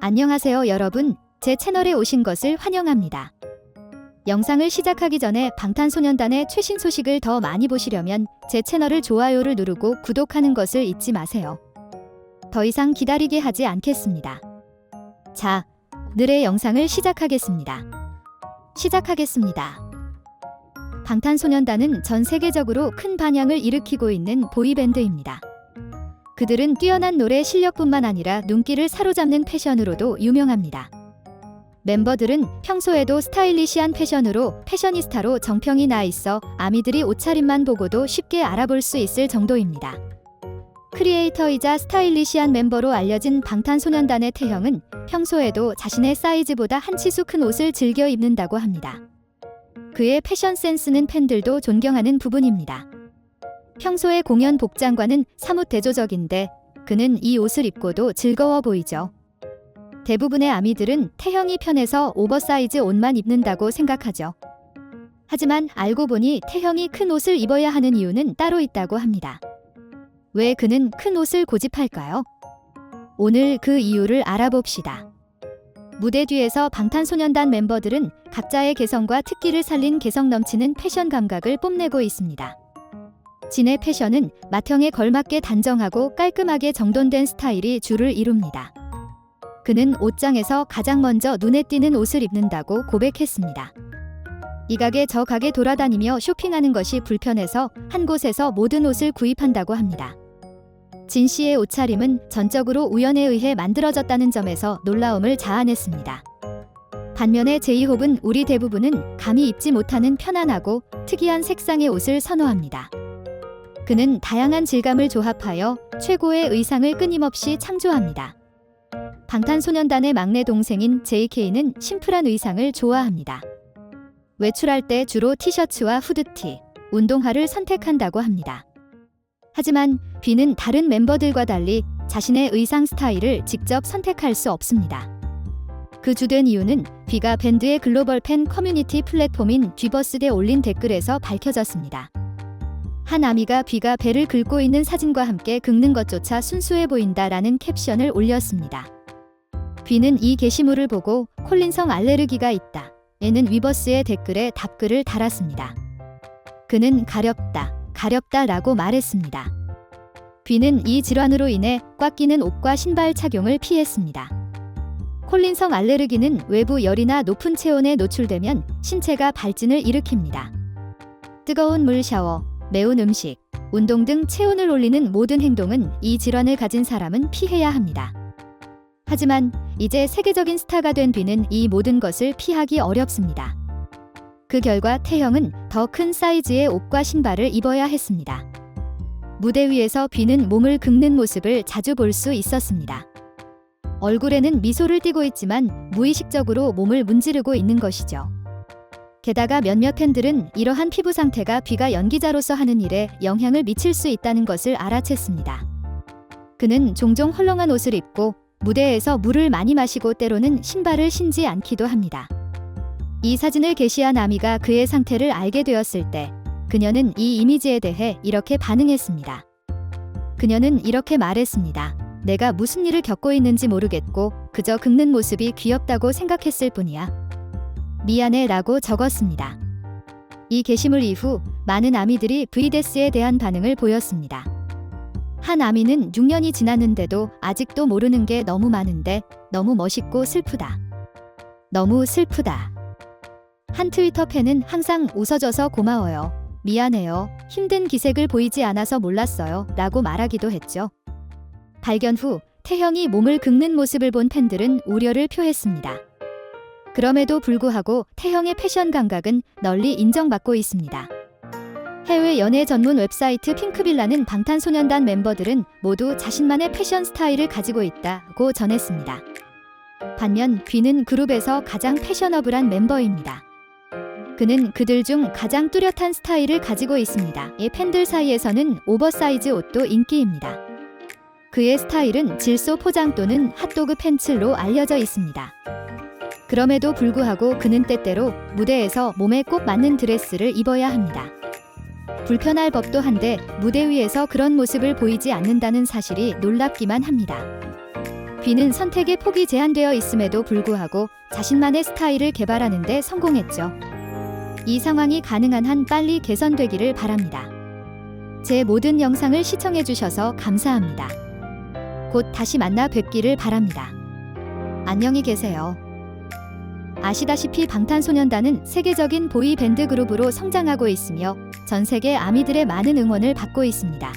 안녕하세요 여러분, 제 채널에 오신 것을 환영합니다. 영상을 시작하기 전에 방탄소년단의 최신 소식을 더 많이 보시려면 제 채널을 좋아요를 누르고 구독하는 것을 잊지 마세요. 더 이상 기다리게 하지 않겠습니다. 자, 오늘의 영상을 시작하겠습니다. 방탄소년단은 전 세계적으로 큰 반향을 일으키고 있는 보이밴드입니다. 그들은 뛰어난 노래 실력뿐만 아니라 눈길을 사로잡는 패션으로도 유명합니다. 멤버들은 평소에도 스타일리시한 패션으로 패셔니스타로 정평이 나 있어 아미들이 옷차림만 보고도 쉽게 알아볼 수 있을 정도입니다. 크리에이터이자 스타일리시한 멤버로 알려진 방탄소년단의 태형은 평소에도 자신의 사이즈보다 한 치수 큰 옷을 즐겨 입는다고 합니다. 그의 패션 센스는 팬들도 존경하는 부분입니다. 평소의 공연 복장과는 사뭇 대조적인데 그는 이 옷을 입고도 즐거워 보이죠. 대부분의 아미들은 태형이 편해서 오버사이즈 옷만 입는다고 생각하죠. 하지만 알고 보니 태형이 큰 옷을 입어야 하는 이유는 따로 있다고 합니다. 왜 그는 큰 옷을 고집할까요? 오늘 그 이유를 알아봅시다. 무대 뒤에서 방탄소년단 멤버들은 각자의 개성과 특기를 살린 개성 넘치는 패션 감각을 뽐내고 있습니다. 진의 패션은 맏형에 걸맞게 단정하고 깔끔하게 정돈된 스타일이 주를 이룹니다. 그는 옷장에서 가장 먼저 눈에 띄는 옷을 입는다고 고백했습니다. 이 가게 저 가게 돌아다니며 쇼핑하는 것이 불편해서 한 곳에서 모든 옷을 구입한다고 합니다. 진 씨의 옷차림은 전적으로 우연에 의해 만들어졌다는 점에서 놀라움을 자아냈습니다. 반면에 제이홉은 우리 대부분은 감히 입지 못하는 편안하고 특이한 색상의 옷을 선호합니다. 그는 다양한 질감을 조합하여 최고의 의상을 끊임없이 창조합니다. 방탄소년단의 막내 동생인 JK는 심플한 의상을 좋아합니다. 외출할 때 주로 티셔츠와 후드티, 운동화를 선택한다고 합니다. 하지만 B는 다른 멤버들과 달리 자신의 의상 스타일을 직접 선택할 수 없습니다. 그 주된 이유는 B가 밴드의 글로벌 팬 커뮤니티 플랫폼인 B버스에 올린 댓글에서 밝혀졌습니다. 한 아미가 B가 배를 긁고 있는 사진과 함께 긁는 것조차 순수해 보인다라는 캡션을 올렸습니다. B는 이 게시물을 보고 콜린성 알레르기가 있다. 에는 위버스의 댓글에 답글을 달았습니다. 그는 가렵다라고 말했습니다. B는 이 질환으로 인해 꽉 끼는 옷과 신발 착용을 피했습니다. 콜린성 알레르기는 외부 열이나 높은 체온에 노출되면 신체가 발진을 일으킵니다. 뜨거운 물 샤워, 매운 음식, 운동 등 체온을 올리는 모든 행동은 이 질환을 가진 사람은 피해야 합니다. 하지만 이제 세계적인 스타가 된 B는 이 모든 것을 피하기 어렵습니다. 그 결과 태형은 더 큰 사이즈의 옷과 신발을 입어야 했습니다. 무대 위에서 B는 몸을 긁는 모습을 자주 볼 수 있었습니다. 얼굴에는 미소를 띠고 있지만 무의식적으로 몸을 문지르고 있는 것이죠. 게다가 몇몇 팬들은 이러한 피부 상태가 B가 연기자로서 하는 일에 영향을 미칠 수 있다는 것을 알아챘습니다. 그는 종종 헐렁한 옷을 입고 무대에서 물을 많이 마시고 때로는 신발을 신지 않기도 합니다. 이 사진을 게시한 아미가 그의 상태를 알게 되었을 때 그녀는 이 이미지에 대해 이렇게 반응했습니다. 그녀는 이렇게 말했습니다. 내가 무슨 일을 겪고 있는지 모르겠고 그저 긁는 모습이 귀엽다고 생각했을 뿐이야. 미안해 라고 적었습니다. 이 게시물 이후 많은 아미들이 브이데스에 대한 반응을 보였습니다. 한 아미는 6년이 지났는데도 아직도 모르는 게 너무 많은데 너무 멋있고 슬프다. 너무 슬프다. 한 트위터 팬은 항상 웃어줘서 고마워요. 미안해요. 힘든 기색을 보이지 않아서 몰랐어요. 라고 말하기도 했죠. 발견 후 태형이 몸을 긁는 모습을 본 팬들은 우려를 표했습니다. 그럼에도 불구하고 태형의 패션 감각은 널리 인정받고 있습니다. 해외 연예 전문 웹사이트 핑크빌라는 방탄소년단 멤버들은 모두 자신만의 패션 스타일을 가지고 있다고 전했습니다. 반면 B는 그룹에서 가장 패셔너블한 멤버입니다. 그는 그들 중 가장 뚜렷한 스타일을 가지고 있습니다. 팬들 사이에서는 오버사이즈 옷도 인기입니다. 그의 스타일은 질소 포장 또는 핫도그 팬츠로 알려져 있습니다. 그럼에도 불구하고 그는 때때로 무대에서 몸에 꼭 맞는 드레스를 입어야 합니다. 불편할 법도 한데 무대 위에서 그런 모습을 보이지 않는다는 사실이 놀랍기만 합니다. B는 선택의 폭이 제한되어 있음에도 불구하고 자신만의 스타일을 개발하는 데 성공했죠. 이 상황이 가능한 한 빨리 개선되기를 바랍니다. 제 모든 영상을 시청해주셔서 감사합니다. 곧 다시 만나 뵙기를 바랍니다. 안녕히 계세요. 아시다시피 방탄소년단은 세계적인 보이밴드 그룹으로 성장하고 있으며 전 세계 아미들의 많은 응원을 받고 있습니다.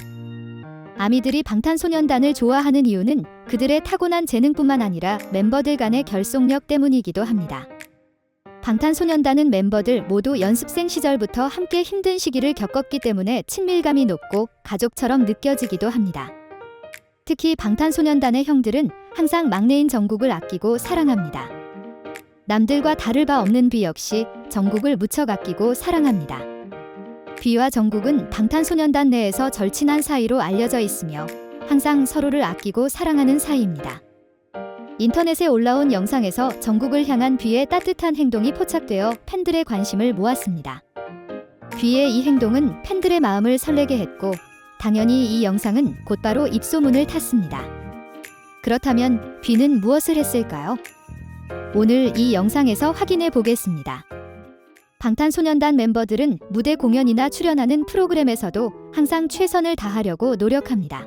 아미들이 방탄소년단을 좋아하는 이유는 그들의 타고난 재능뿐만 아니라 멤버들 간의 결속력 때문이기도 합니다. 방탄소년단은 멤버들 모두 연습생 시절부터 함께 힘든 시기를 겪었기 때문에 친밀감이 높고 가족처럼 느껴지기도 합니다. 특히 방탄소년단의 형들은 항상 막내인 정국을 아끼고 사랑합니다. 남들과 다를 바 없는 비 역시 정국을 무척 아끼고 사랑합니다. 비와 정국은 방탄소년단 내에서 절친한 사이로 알려져 있으며 항상 서로를 아끼고 사랑하는 사이입니다. 인터넷에 올라온 영상에서 정국을 향한 비의 따뜻한 행동이 포착되어 팬들의 관심을 모았습니다. 비의 이 행동은 팬들의 마음을 설레게 했고 당연히 이 영상은 곧바로 입소문을 탔습니다. 그렇다면 비는 무엇을 했을까요? 오늘 이 영상에서 확인해 보겠습니다. 방탄소년단 멤버들은 무대 공연이나 출연하는 프로그램에서도 항상 최선을 다하려고 노력합니다.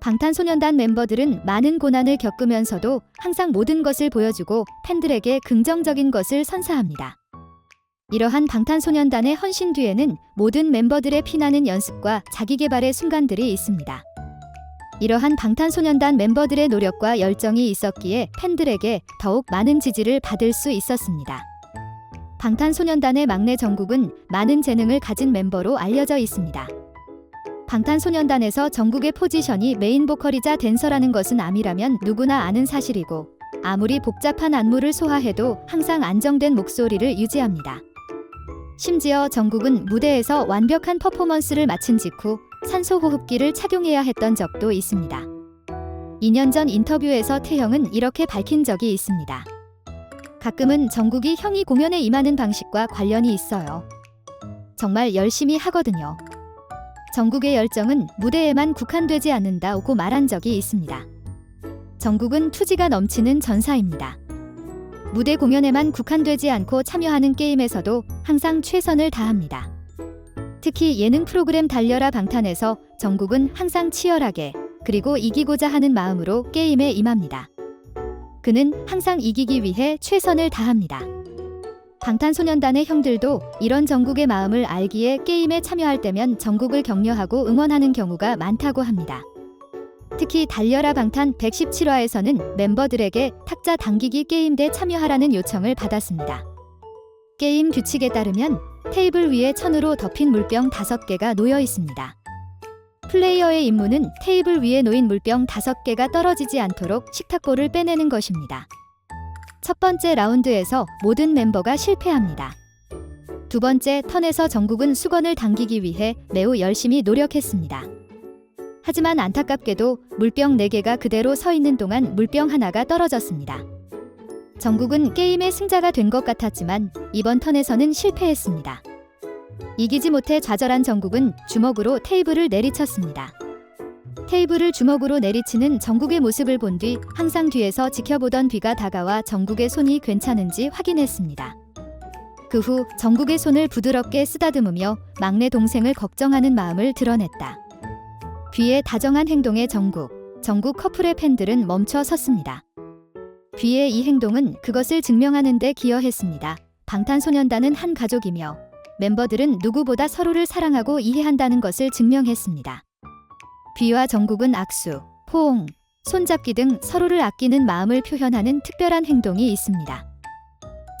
방탄소년단 멤버들은 많은 고난을 겪으면서도 항상 모든 것을 보여주고 팬들에게 긍정적인 것을 선사합니다. 이러한 방탄소년단의 헌신 뒤에는 모든 멤버들의 피나는 연습과 자기개발의 순간들이 있습니다. 이러한 방탄소년단 멤버들의 노력과 열정이 있었기에 팬들에게 더욱 많은 지지를 받을 수 있었습니다. 방탄소년단의 막내 정국은 많은 재능을 가진 멤버로 알려져 있습니다. 방탄소년단에서 정국의 포지션이 메인 보컬이자 댄서라는 것은 아미라면 누구나 아는 사실이고 아무리 복잡한 안무를 소화해도 항상 안정된 목소리를 유지합니다. 심지어 정국은 무대에서 완벽한 퍼포먼스를 마친 직후 산소호흡기를 착용해야 했던 적도 있습니다. 2년 전 인터뷰에서 태형은 이렇게 밝힌 적이 있습니다. 가끔은 정국이 형이 공연에 임하는 방식과 관련이 있어요. 정말 열심히 하거든요. 정국의 열정은 무대에만 국한되지 않는다고 말한 적이 있습니다. 정국은 투지가 넘치는 전사입니다. 무대 공연에만 국한되지 않고 참여하는 게임에서도 항상 최선을 다합니다. 특히 예능 프로그램 달려라 방탄에서 정국은 항상 치열하게 그리고 이기고자 하는 마음으로 게임에 임합니다. 그는 항상 이기기 위해 최선을 다합니다. 방탄소년단의 형들도 이런 정국의 마음을 알기에 게임에 참여할 때면 정국을 격려하고 응원하는 경우가 많다고 합니다. 특히 달려라 방탄 117화에서는 멤버들에게 탁자 당기기 게임대 참여하라는 요청을 받았습니다. 게임 규칙에 따르면 테이블 위에 천으로 덮인 물병 5개가 놓여 있습니다. 플레이어의 임무는 테이블 위에 놓인 물병 5개가 떨어지지 않도록 식탁볼을 빼내는 것입니다. 첫 번째 라운드에서 모든 멤버가 실패합니다. 두 번째 턴에서 정국은 수건을 당기기 위해 매우 열심히 노력했습니다. 하지만 안타깝게도 물병 4개가 그대로 서 있는 동안 물병 하나가 떨어졌습니다. 정국은 게임의 승자가 된 것 같았지만 이번 턴에서는 실패했습니다. 이기지 못해 좌절한 정국은 주먹으로 테이블을 내리쳤습니다. 테이블을 주먹으로 내리치는 정국의 모습을 본 뒤 항상 뒤에서 지켜보던 비가 다가와 정국의 손이 괜찮은지 확인했습니다. 그 후 정국의 손을 부드럽게 쓰다듬으며 막내 동생을 걱정하는 마음을 드러냈다. 비의 다정한 행동에 정국 커플의 팬들은 멈춰 섰습니다. 비의 이 행동은 그것을 증명하는 데 기여했습니다. 방탄소년단은 한 가족이며 멤버들은 누구보다 서로를 사랑하고 이해한다는 것을 증명했습니다. 비와 정국은 악수, 포옹, 손잡기 등 서로를 아끼는 마음을 표현하는 특별한 행동이 있습니다.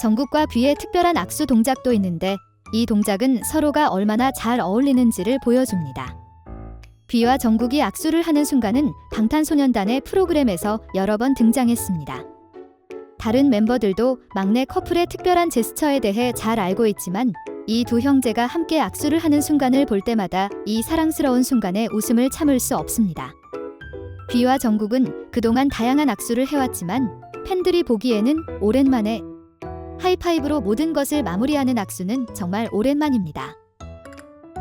정국과 비의 특별한 악수 동작도 있는데 이 동작은 서로가 얼마나 잘 어울리는지를 보여줍니다. 비와 정국이 악수를 하는 순간은 방탄소년단의 프로그램에서 여러 번 등장했습니다. 다른 멤버들도 막내 커플의 특별한 제스처에 대해 잘 알고 있지만 이 두 형제가 함께 악수를 하는 순간을 볼 때마다 이 사랑스러운 순간에 웃음을 참을 수 없습니다. 비와 정국은 그동안 다양한 악수를 해왔지만 팬들이 보기에는 오랜만에 하이파이브로 모든 것을 마무리하는 악수는 정말 오랜만입니다.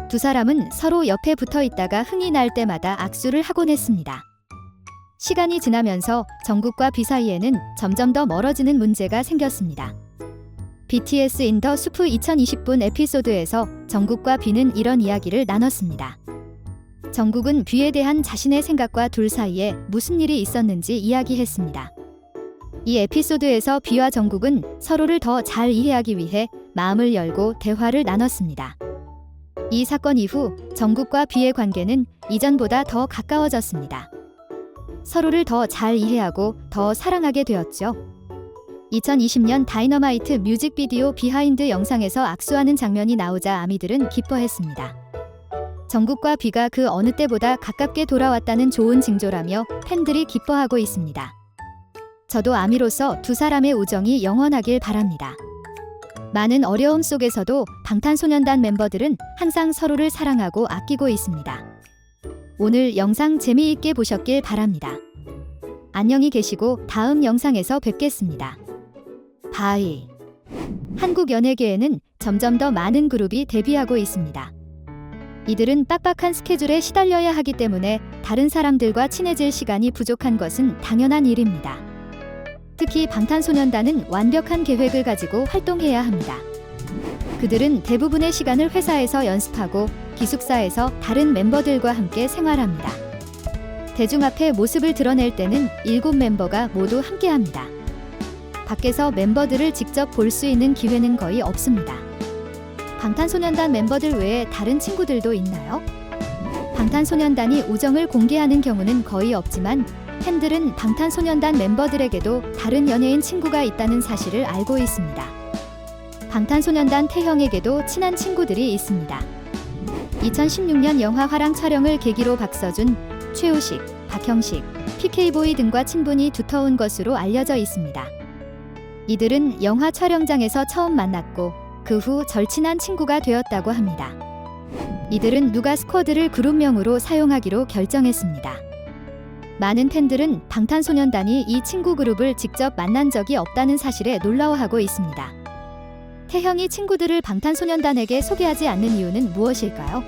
두 사람은 서로 옆에 붙어 있다가 흥이 날 때마다 악수를 하곤 했습니다. 시간이 지나면서 정국과 비 사이에는 점점 더 멀어지는 문제가 생겼습니다. BTS 인 더 수프 2020분 에피소드에서 정국과 비는 이런 이야기를 나눴습니다. 정국은 비에 대한 자신의 생각과 둘 사이에 무슨 일이 있었는지 이야기했습니다. 이 에피소드에서 비와 정국은 서로를 더 잘 이해하기 위해 마음을 열고 대화를 나눴습니다. 이 사건 이후 정국과 비의 관계는 이전보다 더 가까워졌습니다. 서로를 더 잘 이해하고 더 사랑하게 되었죠. 2020년 다이너마이트 뮤직비디오 비하인드 영상에서 악수하는 장면이 나오자 아미들은 기뻐했습니다. 정국과 비가 그 어느 때보다 가깝게 돌아왔다는 좋은 징조라며 팬들이 기뻐하고 있습니다. 저도 아미로서 두 사람의 우정이 영원하길 바랍니다. 많은 어려움 속에서도 방탄소년단 멤버들은 항상 서로를 사랑하고 아끼고 있습니다. 오늘 영상 재미있게 보셨길 바랍니다. 안녕히 계시고 다음 영상에서 뵙겠습니다. 바이. 한국 연예계에는 점점 더 많은 그룹이 데뷔하고 있습니다. 이들은 빡빡한 스케줄에 시달려야 하기 때문에 다른 사람들과 친해질 시간이 부족한 것은 당연한 일입니다. 특히 방탄소년단은 완벽한 계획을 가지고 활동해야 합니다. 그들은 대부분의 시간을 회사에서 연습하고 기숙사에서 다른 멤버들과 함께 생활합니다. 대중 앞에 모습을 드러낼 때는 7멤버가 모두 함께합니다. 밖에서 멤버들을 직접 볼 수 있는 기회는 거의 없습니다. 방탄소년단 멤버들 외에 다른 친구들도 있나요? 방탄소년단이 우정을 공개하는 경우는 거의 없지만 팬들은 방탄소년단 멤버들에게도 다른 연예인 친구가 있다는 사실을 알고 있습니다. 방탄소년단 태형에게도 친한 친구들이 있습니다. 2016년 영화 화랑 촬영을 계기로 박서준, 최우식, 박형식, PK보이 등과 친분이 두터운 것으로 알려져 있습니다. 이들은 영화 촬영장에서 처음 만났고 그 후 절친한 친구가 되었다고 합니다. 이들은 누가 스쿼드를 그룹명으로 사용하기로 결정했습니다. 많은 팬들은 방탄소년단이 이 친구 그룹을 직접 만난 적이 없다는 사실에 놀라워하고 있습니다. 태형이 친구들을 방탄소년단에게 소개하지 않는 이유는 무엇일까요?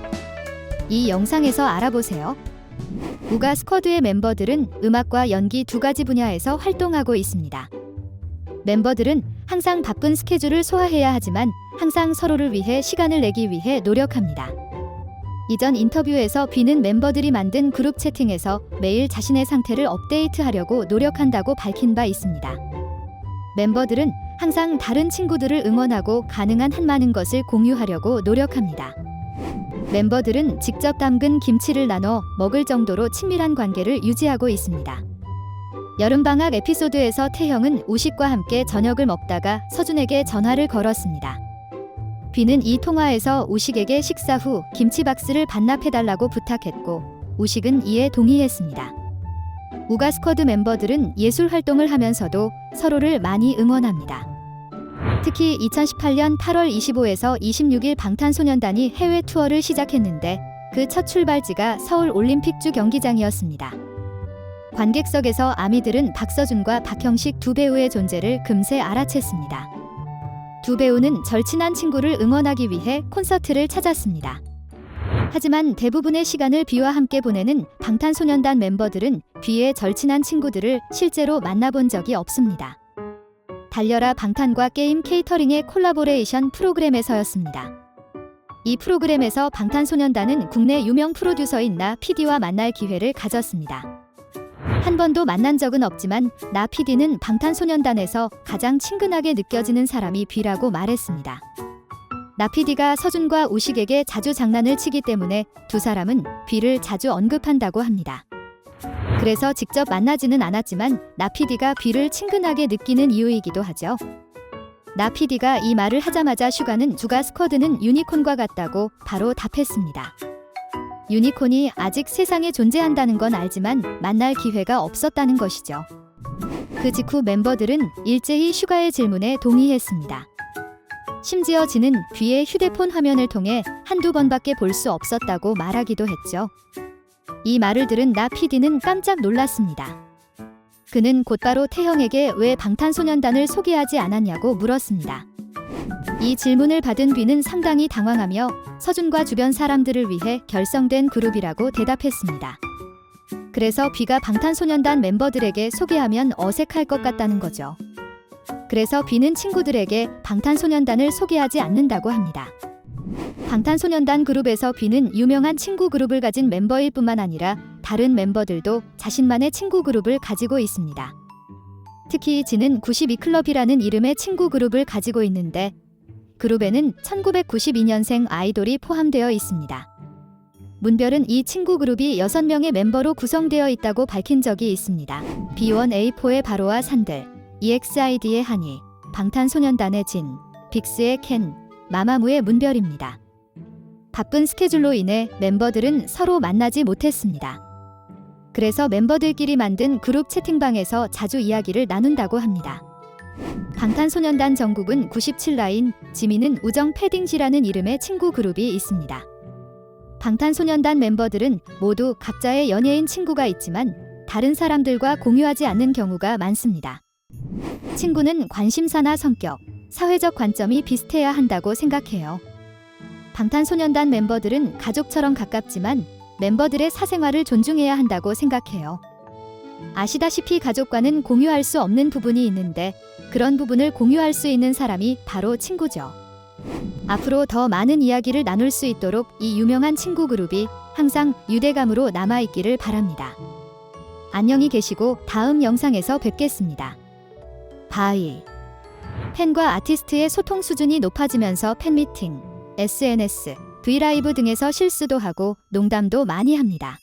이 영상에서 알아보세요. 우가 스쿼드의 멤버들은 음악과 연기 두 가지 분야에서 활동하고 있습니다. 멤버들은 항상 바쁜 스케줄을 소화해야 하지만 항상 서로를 위해 시간을 내기 위해 노력합니다. 이전 인터뷰에서 비는 멤버들이 만든 그룹 채팅에서 매일 자신의 상태를 업데이트하려고 노력한다고 밝힌 바 있습니다. 멤버들은 항상 다른 친구들을 응원하고 가능한 한 많은 것을 공유하려고 노력합니다. 멤버들은 직접 담근 김치를 나눠 먹을 정도로 친밀한 관계를 유지하고 있습니다. 여름방학 에피소드에서 태형은 우식과 함께 저녁을 먹다가 서준에게 전화를 걸었습니다. 비는 이 통화에서 우식에게 식사 후 김치 박스를 반납해달라고 부탁했고 우식은 이에 동의했습니다. 우가 스쿼드 멤버들은 예술 활동을 하면서도 서로를 많이 응원합니다. 특히 2018년 8월 25에서 26일 방탄소년단이 해외 투어를 시작했는데 그 첫 출발지가 서울 올림픽주 경기장이었습니다. 관객석에서 아미들은 박서준과 박형식 두 배우의 존재를 금세 알아챘습니다. 두 배우는 절친한 친구를 응원하기 위해 콘서트를 찾았습니다. 하지만 대부분의 시간을 비와 함께 보내는 방탄소년단 멤버들은 비의 절친한 친구들을 실제로 만나본 적이 없습니다. 달려라 방탄과 게임 케이터링의 콜라보레이션 프로그램에서였습니다. 이 프로그램에서 방탄소년단은 국내 유명 프로듀서인 나 PD와 만날 기회를 가졌습니다. 한 번도 만난 적은 없지만 나 PD는 방탄소년단에서 가장 친근하게 느껴지는 사람이 비라고 말했습니다. 나 PD가 서준과 우식에게 자주 장난을 치기 때문에 두 사람은 비를 자주 언급한다고 합니다. 그래서 직접 만나지는 않았지만 나 PD가 비를 친근하게 느끼는 이유이기도 하죠. 나 PD가 이 말을 하자마자 슈가는 우가 스쿼드는 유니콘과 같다고 바로 답했습니다. 유니콘이 아직 세상에 존재한다는 건 알지만 만날 기회가 없었다는 것이죠. 그 직후 멤버들은 일제히 슈가의 질문에 동의했습니다. 심지어 지는 비의 휴대폰 화면을 통해 한두 번밖에 볼 수 없었다고 말하기도 했죠. 이 말을 들은 나 PD는 깜짝 놀랐습니다. 그는 곧바로 태형에게 왜 방탄소년단을 소개하지 않았냐고 물었습니다. 이 질문을 받은 비는 상당히 당황하며 서준과 주변 사람들을 위해 결성된 그룹이라고 대답했습니다. 그래서 B가 방탄소년단 멤버들에게 소개하면 어색할 것 같다는 거죠. 그래서 B는 친구들에게 방탄소년단을 소개하지 않는다고 합니다. 방탄소년단 그룹에서 B는 유명한 친구 그룹을 가진 멤버일 뿐만 아니라 다른 멤버들도 자신만의 친구 그룹을 가지고 있습니다. 특히 G는 92클럽이라는 이름의 친구 그룹을 가지고 있는데 그룹에는 1992년생 아이돌이 포함되어 있습니다. 문별은 이 친구 그룹이 6명의 멤버로 구성되어 있다고 밝힌 적이 있습니다. B1A4의 바로와 산들, EXID의 한이, 방탄소년단의 진, 빅스의 켄, 마마무의 문별입니다. 바쁜 스케줄로 인해 멤버들은 서로 만나지 못했습니다. 그래서 멤버들끼리 만든 그룹 채팅방에서 자주 이야기를 나눈다고 합니다. 방탄소년단 정국은 97라인, 지민은 우정 패딩지라는 이름의 친구 그룹이 있습니다. 방탄소년단 멤버들은 모두 각자의 연예인 친구가 있지만 다른 사람들과 공유하지 않는 경우가 많습니다. 친구는 관심사나 성격, 사회적 관점이 비슷해야 한다고 생각해요. 방탄소년단 멤버들은 가족처럼 가깝지만 멤버들의 사생활을 존중해야 한다고 생각해요. 아시다시피 가족과는 공유할 수 없는 부분이 있는데 그런 부분을 공유할 수 있는 사람이 바로 친구죠. 앞으로 더 많은 이야기를 나눌 수 있도록 이 유명한 친구 그룹이 항상 유대감으로 남아있기를 바랍니다. 안녕히 계시고 다음 영상에서 뵙겠습니다. 바이. 팬과 아티스트의 소통 수준이 높아지면서 팬미팅, SNS, 브이라이브 등에서 실수도 하고 농담도 많이 합니다.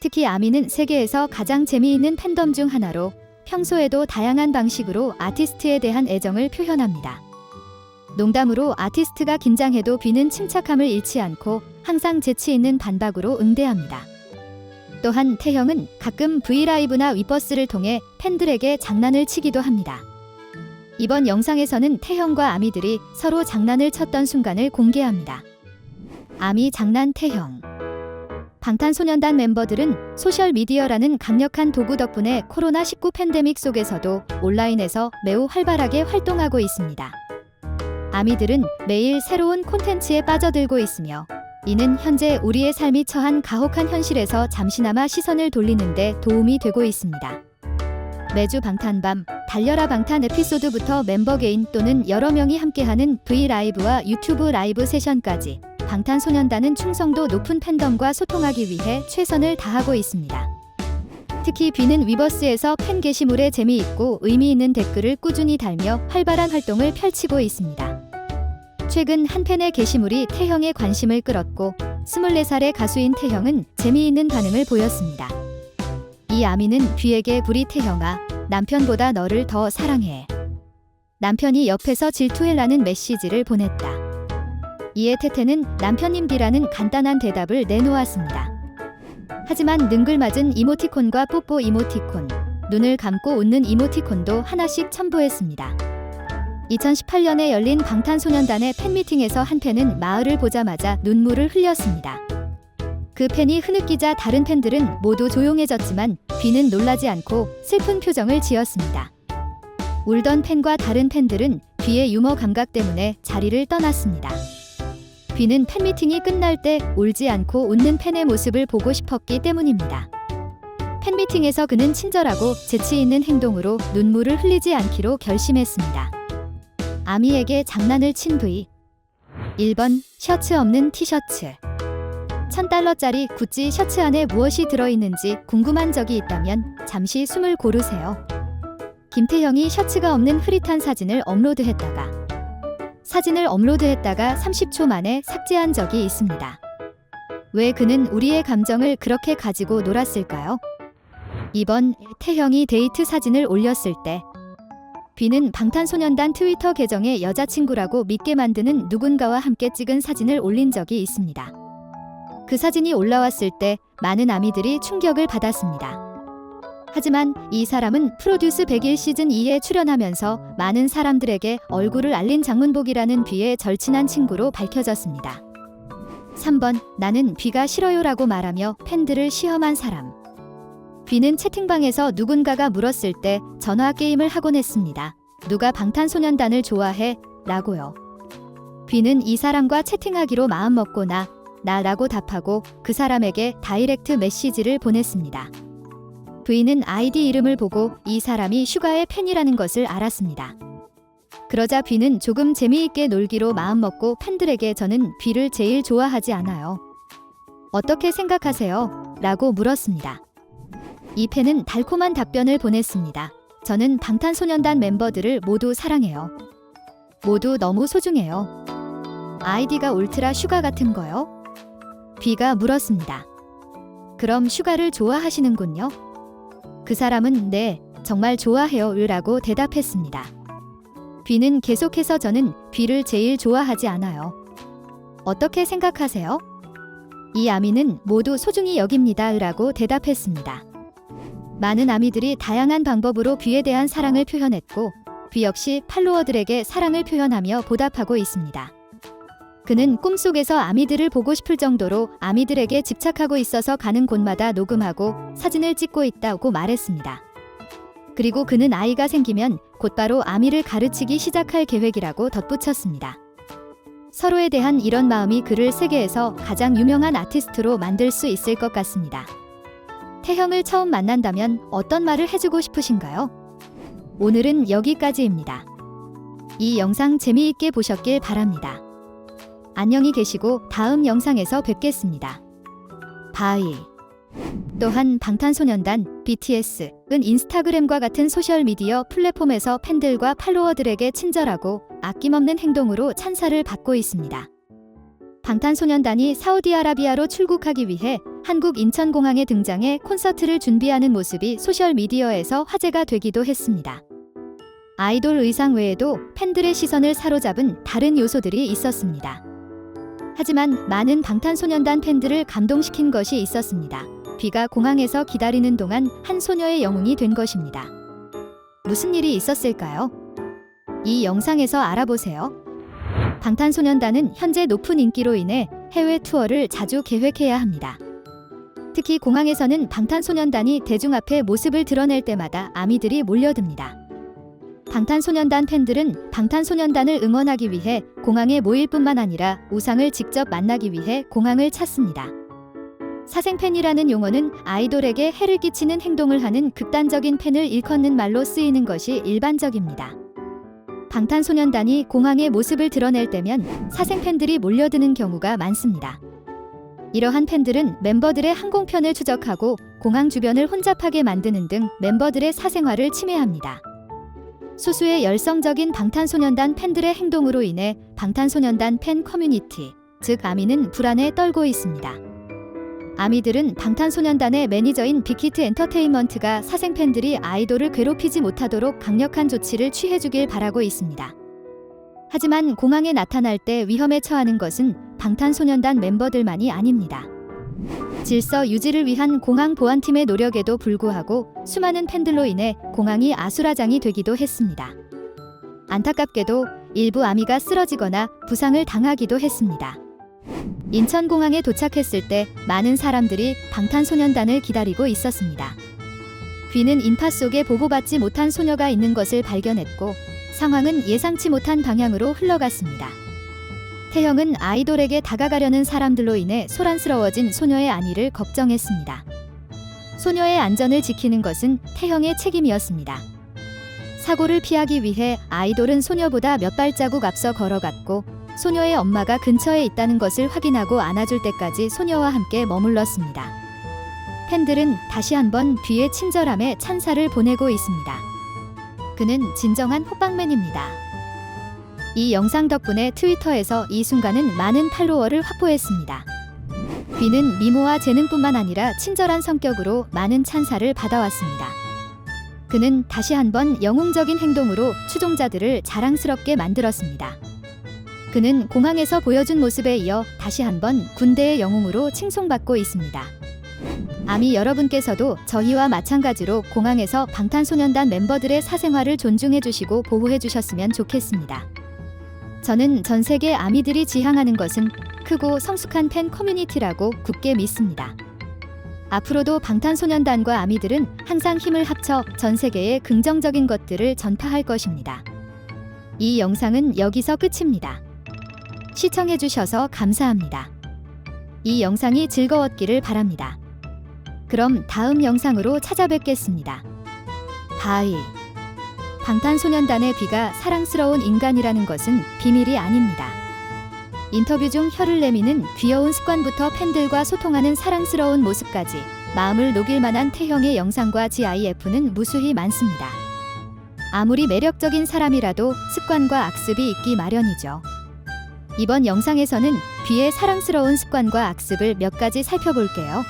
특히 아미는 세계에서 가장 재미있는 팬덤 중 하나로 평소에도 다양한 방식으로 아티스트에 대한 애정을 표현합니다. 농담으로 아티스트가 긴장해도 B는 침착함을 잃지 않고 항상 재치 있는 반박으로 응대합니다. 또한 태형은 가끔 브이라이브나 위버스를 통해 팬들에게 장난을 치기도 합니다. 이번 영상에서는 태형과 아미들이 서로 장난을 쳤던 순간을 공개합니다. 아미 장난 태형. 방탄소년단 멤버들은 소셜미디어라는 강력한 도구 덕분에 코로나19 팬데믹 속에서도 온라인에서 매우 활발하게 활동하고 있습니다. 아미들은 매일 새로운 콘텐츠에 빠져들고 있으며 이는 현재 우리의 삶이 처한 가혹한 현실에서 잠시나마 시선을 돌리는 데 도움이 되고 있습니다. 매주 방탄밤, 달려라 방탄 에피소드부터 멤버 개인 또는 여러 명이 함께하는 브이라이브와 유튜브 라이브 세션까지 방탄소년단은 충성도 높은 팬덤과 소통하기 위해 최선을 다하고 있습니다. 특히 B는 위버스에서 팬 게시물에 재미있고 의미 있는 댓글을 꾸준히 달며 활발한 활동을 펼치고 있습니다. 최근 한 팬의 게시물이 태형의 관심을 끌었고 24살의 가수인 태형은 재미있는 반응을 보였습니다. 이 아미는 B에게 우리 태형아, 남편보다 너를 더 사랑해. 남편이 옆에서 질투해라는 메시지를 보냈다. 이에 태태는 남편님 B라는 간단한 대답을 내놓았습니다. 하지만 능글맞은 이모티콘과 뽀뽀 이모티콘, 눈을 감고 웃는 이모티콘도 하나씩 첨부했습니다. 2018년에 열린 방탄소년단의 팬미팅에서 한 팬은 마을을 보자마자 눈물을 흘렸습니다. 그 팬이 흐느끼자 다른 팬들은 모두 조용해졌지만 B는 놀라지 않고 슬픈 표정을 지었습니다. 울던 팬과 다른 팬들은 B의 유머 감각 때문에 자리를 떠났습니다. B는 팬미팅이 끝날 때 울지 않고 웃는 팬의 모습을 보고 싶었기 때문입니다. 팬미팅에서 그는 친절하고 재치 있는 행동으로 눈물을 흘리지 않기로 결심했습니다. 아미에게 장난을 친 V. 1번 셔츠 없는 티셔츠. $1000짜리 구찌 셔츠 안에 무엇이 들어있는지 궁금한 적이 있다면 잠시 숨을 고르세요. 김태형이 셔츠가 없는 흐릿한 사진을 업로드했다가 30초 만에 삭제한 적이 있습니다. 왜 그는 우리의 감정을 그렇게 가지고 놀았을까요? 2번 태형이 데이트 사진을 올렸을 때 B는 방탄소년단 트위터 계정에 여자친구라고 믿게 만드는 누군가와 함께 찍은 사진을 올린 적이 있습니다. 그 사진이 올라왔을 때 많은 아미들이 충격을 받았습니다. 하지만 이 사람은 프로듀스 100일 시즌2에 출연하면서 많은 사람들에게 얼굴을 알린 장문복이라는 B의 절친한 친구로 밝혀졌습니다. 3번 나는 B가 싫어요라고 말하며 팬들을 시험한 사람. B는 채팅방에서 누군가가 물었을 때 전화 게임을 하곤 했습니다. 누가 방탄소년단을 좋아해? 라고요. B는 이 사람과 채팅하기로 마음먹고 나 나라고 답하고 그 사람에게 다이렉트 메시지를 보냈습니다. V는 아이디 이름을 보고 이 사람이 슈가의 팬이라는 것을 알았습니다. 그러자 B는 조금 재미있게 놀기로 마음먹고 팬들에게 저는 B를 제일 좋아하지 않아요. 어떻게 생각하세요? 라고 물었습니다. 이 팬은 달콤한 답변을 보냈습니다. 저는 방탄소년단 멤버들을 모두 사랑해요. 모두 너무 소중해요. 아이디가 울트라 슈가 같은 거요? B가 물었습니다. 그럼 슈가를 좋아하시는군요? 그 사람은 네, 정말 좋아해요 라고 대답했습니다. B는 계속해서 저는 B를 제일 좋아하지 않아요. 어떻게 생각하세요? 이 아미는 모두 소중히 여깁니다 라고 대답했습니다. 많은 아미들이 다양한 방법으로 B에 대한 사랑을 표현했고 B 역시 팔로워들에게 사랑을 표현하며 보답하고 있습니다. 그는 꿈속에서 아미들을 보고 싶을 정도로 아미들에게 집착하고 있어서 가는 곳마다 녹음하고 사진을 찍고 있다고 말했습니다. 그리고 그는 아이가 생기면 곧바로 아미를 가르치기 시작할 계획이라고 덧붙였습니다. 서로에 대한 이런 마음이 그를 세계에서 가장 유명한 아티스트로 만들 수 있을 것 같습니다. 태형을 처음 만난다면 어떤 말을 해주고 싶으신가요? 오늘은 여기까지입니다. 이 영상 재미있게 보셨길 바랍니다. 안녕히 계시고 다음 영상에서 뵙겠습니다. 바이. 또한 방탄소년단 BTS은 인스타그램과 같은 소셜미디어 플랫폼에서 팬들과 팔로워들에게 친절하고 아낌없는 행동으로 찬사를 받고 있습니다. 방탄소년단이 사우디아라비아로 출국하기 위해 한국 인천공항에 등장해 콘서트를 준비하는 모습이 소셜미디어에서 화제가 되기도 했습니다. 아이돌 의상 외에도 팬들의 시선을 사로잡은 다른 요소들이 있었습니다. 하지만 많은 방탄소년단 팬들을 감동시킨 것이 있었습니다. B가 공항에서 기다리는 동안 한 소녀의 영웅이 된 것입니다. 무슨 일이 있었을까요? 이 영상에서 알아보세요. 방탄소년단은 현재 높은 인기로 인해 해외 투어를 자주 계획해야 합니다. 특히 공항에서는 방탄소년단이 대중 앞에 모습을 드러낼 때마다 아미들이 몰려듭니다. 방탄소년단 팬들은 방탄소년단을 응원하기 위해 공항에 모일 뿐만 아니라 우상을 직접 만나기 위해 공항을 찾습니다. 사생팬이라는 용어는 아이돌에게 해를 끼치는 행동을 하는 극단적인 팬을 일컫는 말로 쓰이는 것이 일반적입니다. 방탄소년단이 공항의 모습을 드러낼 때면 사생팬들이 몰려드는 경우가 많습니다. 이러한 팬들은 멤버들의 항공편을 추적하고 공항 주변을 혼잡하게 만드는 등 멤버들의 사생활을 침해합니다. 소수의 열성적인 방탄소년단 팬들의 행동으로 인해 방탄소년단 팬 커뮤니티, 즉 아미는 불안에 떨고 있습니다. 아미들은 방탄소년단의 매니저인 빅히트 엔터테인먼트가 사생팬들이 아이돌을 괴롭히지 못하도록 강력한 조치를 취해주길 바라고 있습니다. 하지만 공항에 나타날 때 위험에 처하는 것은 방탄소년단 멤버들만이 아닙니다. 질서 유지를 위한 공항 보안팀의 노력에도 불구하고 수많은 팬들로 인해 공항이 아수라장이 되기도 했습니다. 안타깝게도 일부 아미가 쓰러지거나 부상을 당하기도 했습니다. 인천공항에 도착했을 때 많은 사람들이 방탄소년단을 기다리고 있었습니다. B는 인파 속에 보호받지 못한 소녀가 있는 것을 발견했고 상황은 예상치 못한 방향으로 흘러갔습니다. 태형은 아이돌에게 다가가려는 사람들로 인해 소란스러워진 소녀의 안위를 걱정했습니다. 소녀의 안전을 지키는 것은 태형의 책임이었습니다. 사고를 피하기 위해 아이돌은 소녀보다 몇 발자국 앞서 걸어갔고 소녀의 엄마가 근처에 있다는 것을 확인하고 안아줄 때까지 소녀와 함께 머물렀습니다. 팬들은 다시 한번 B의 친절함에 찬사를 보내고 있습니다. 그는 진정한 호빵맨입니다. 이 영상 덕분에 트위터에서 이 순간은 많은 팔로워를 확보했습니다. B는 미모와 재능뿐만 아니라 친절한 성격으로 많은 찬사를 받아왔습니다. 그는 다시 한번 영웅적인 행동으로 추종자들을 자랑스럽게 만들었습니다. 그는 공항에서 보여준 모습에 이어 다시 한번 군대의 영웅으로 칭송받고 있습니다. 아미 여러분께서도 저희와 마찬가지로 공항에서 방탄소년단 멤버들의 사생활을 존중해 주시고 보호해 주셨으면 좋겠습니다. 저는 전 세계 아미들이 지향하는 것은 크고 성숙한 팬 커뮤니티라고 굳게 믿습니다. 앞으로도 방탄소년단과 아미들은 항상 힘을 합쳐 전 세계에 긍정적인 것들을 전파할 것입니다. 이 영상은 여기서 끝입니다. 시청해주셔서 감사합니다. 이 영상이 즐거웠기를 바랍니다. 그럼 다음 영상으로 찾아뵙겠습니다. 바이. 방탄소년단의 B가 사랑스러운 인간이라는 것은 비밀이 아닙니다. 인터뷰 중 혀를 내미는 귀여운 습관부터 팬들과 소통하는 사랑스러운 모습까지 마음을 녹일 만한 태형의 영상과 GIF는 무수히 많습니다. 아무리 매력적인 사람이라도 습관과 악습이 있기 마련이죠. 이번 영상에서는 B의 사랑스러운 습관과 악습을 몇 가지 살펴볼게요.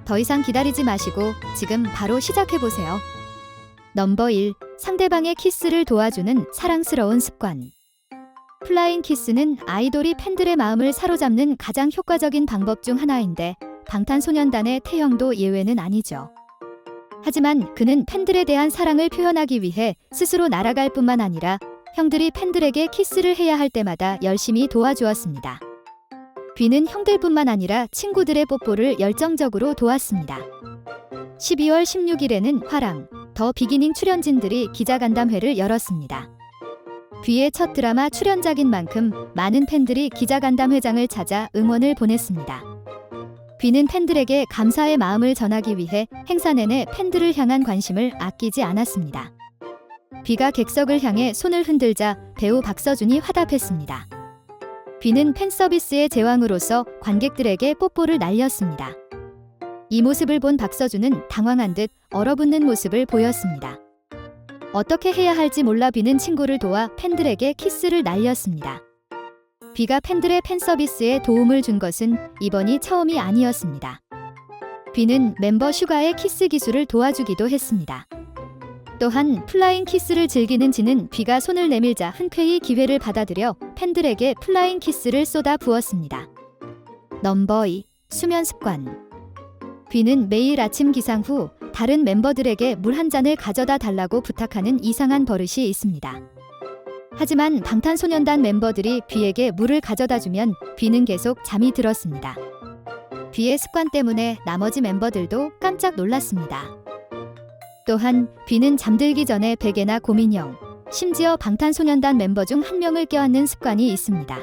더 이상 기다리지 마시고 지금 바로 시작해보세요. 넘버 1. 상대방의 키스를 도와주는 사랑스러운 습관. 플라잉 키스는 아이돌이 팬들의 마음을 사로잡는 가장 효과적인 방법 중 하나인데 방탄소년단의 태형도 예외는 아니죠. 하지만 그는 팬들에 대한 사랑을 표현하기 위해 스스로 날아갈 뿐만 아니라 형들이 팬들에게 키스를 해야 할 때마다 열심히 도와주었습니다. B는 형들뿐만 아니라 친구들의 뽀뽀를 열정적으로 도왔습니다. 12월 16일에는 화랑, 더 비기닝 출연진들이 기자간담회를 열었습니다. B의 첫 드라마 출연작인 만큼 많은 팬들이 기자간담회장을 찾아 응원을 보냈습니다. B는 팬들에게 감사의 마음을 전하기 위해 행사 내내 팬들을 향한 관심을 아끼지 않았습니다. B가 객석을 향해 손을 흔들자 배우 박서준이 화답했습니다. B는 팬서비스의 제왕으로서 관객들에게 뽀뽀를 날렸습니다. 이 모습을 본 박서준은 당황한 듯 얼어붙는 모습을 보였습니다. 어떻게 해야 할지 몰라 B는 친구를 도와 팬들에게 키스를 날렸습니다. B가 팬들의 팬서비스에 도움을 준 것은 이번이 처음이 아니었습니다. B는 멤버 슈가의 키스 기술을 도와주기도 했습니다. 또한 플라잉 키스를 즐기는 G는 B가 손을 내밀자 흔쾌히 기회를 받아들여 팬들에게 플라잉 키스를 쏟아 부었습니다. 넘버 2. 수면 습관. B는 매일 아침 기상 후 다른 멤버들에게 물 한 잔을 가져다 달라고 부탁하는 이상한 버릇이 있습니다. 하지만 방탄소년단 멤버들이 B에게 물을 가져다 주면 B는 계속 잠이 들었습니다. B의 습관 때문에 나머지 멤버들도 깜짝 놀랐습니다. 또한 B는 잠들기 전에 베개나 고민형, 심지어 방탄소년단 멤버 중 한 명을 껴안는 습관이 있습니다.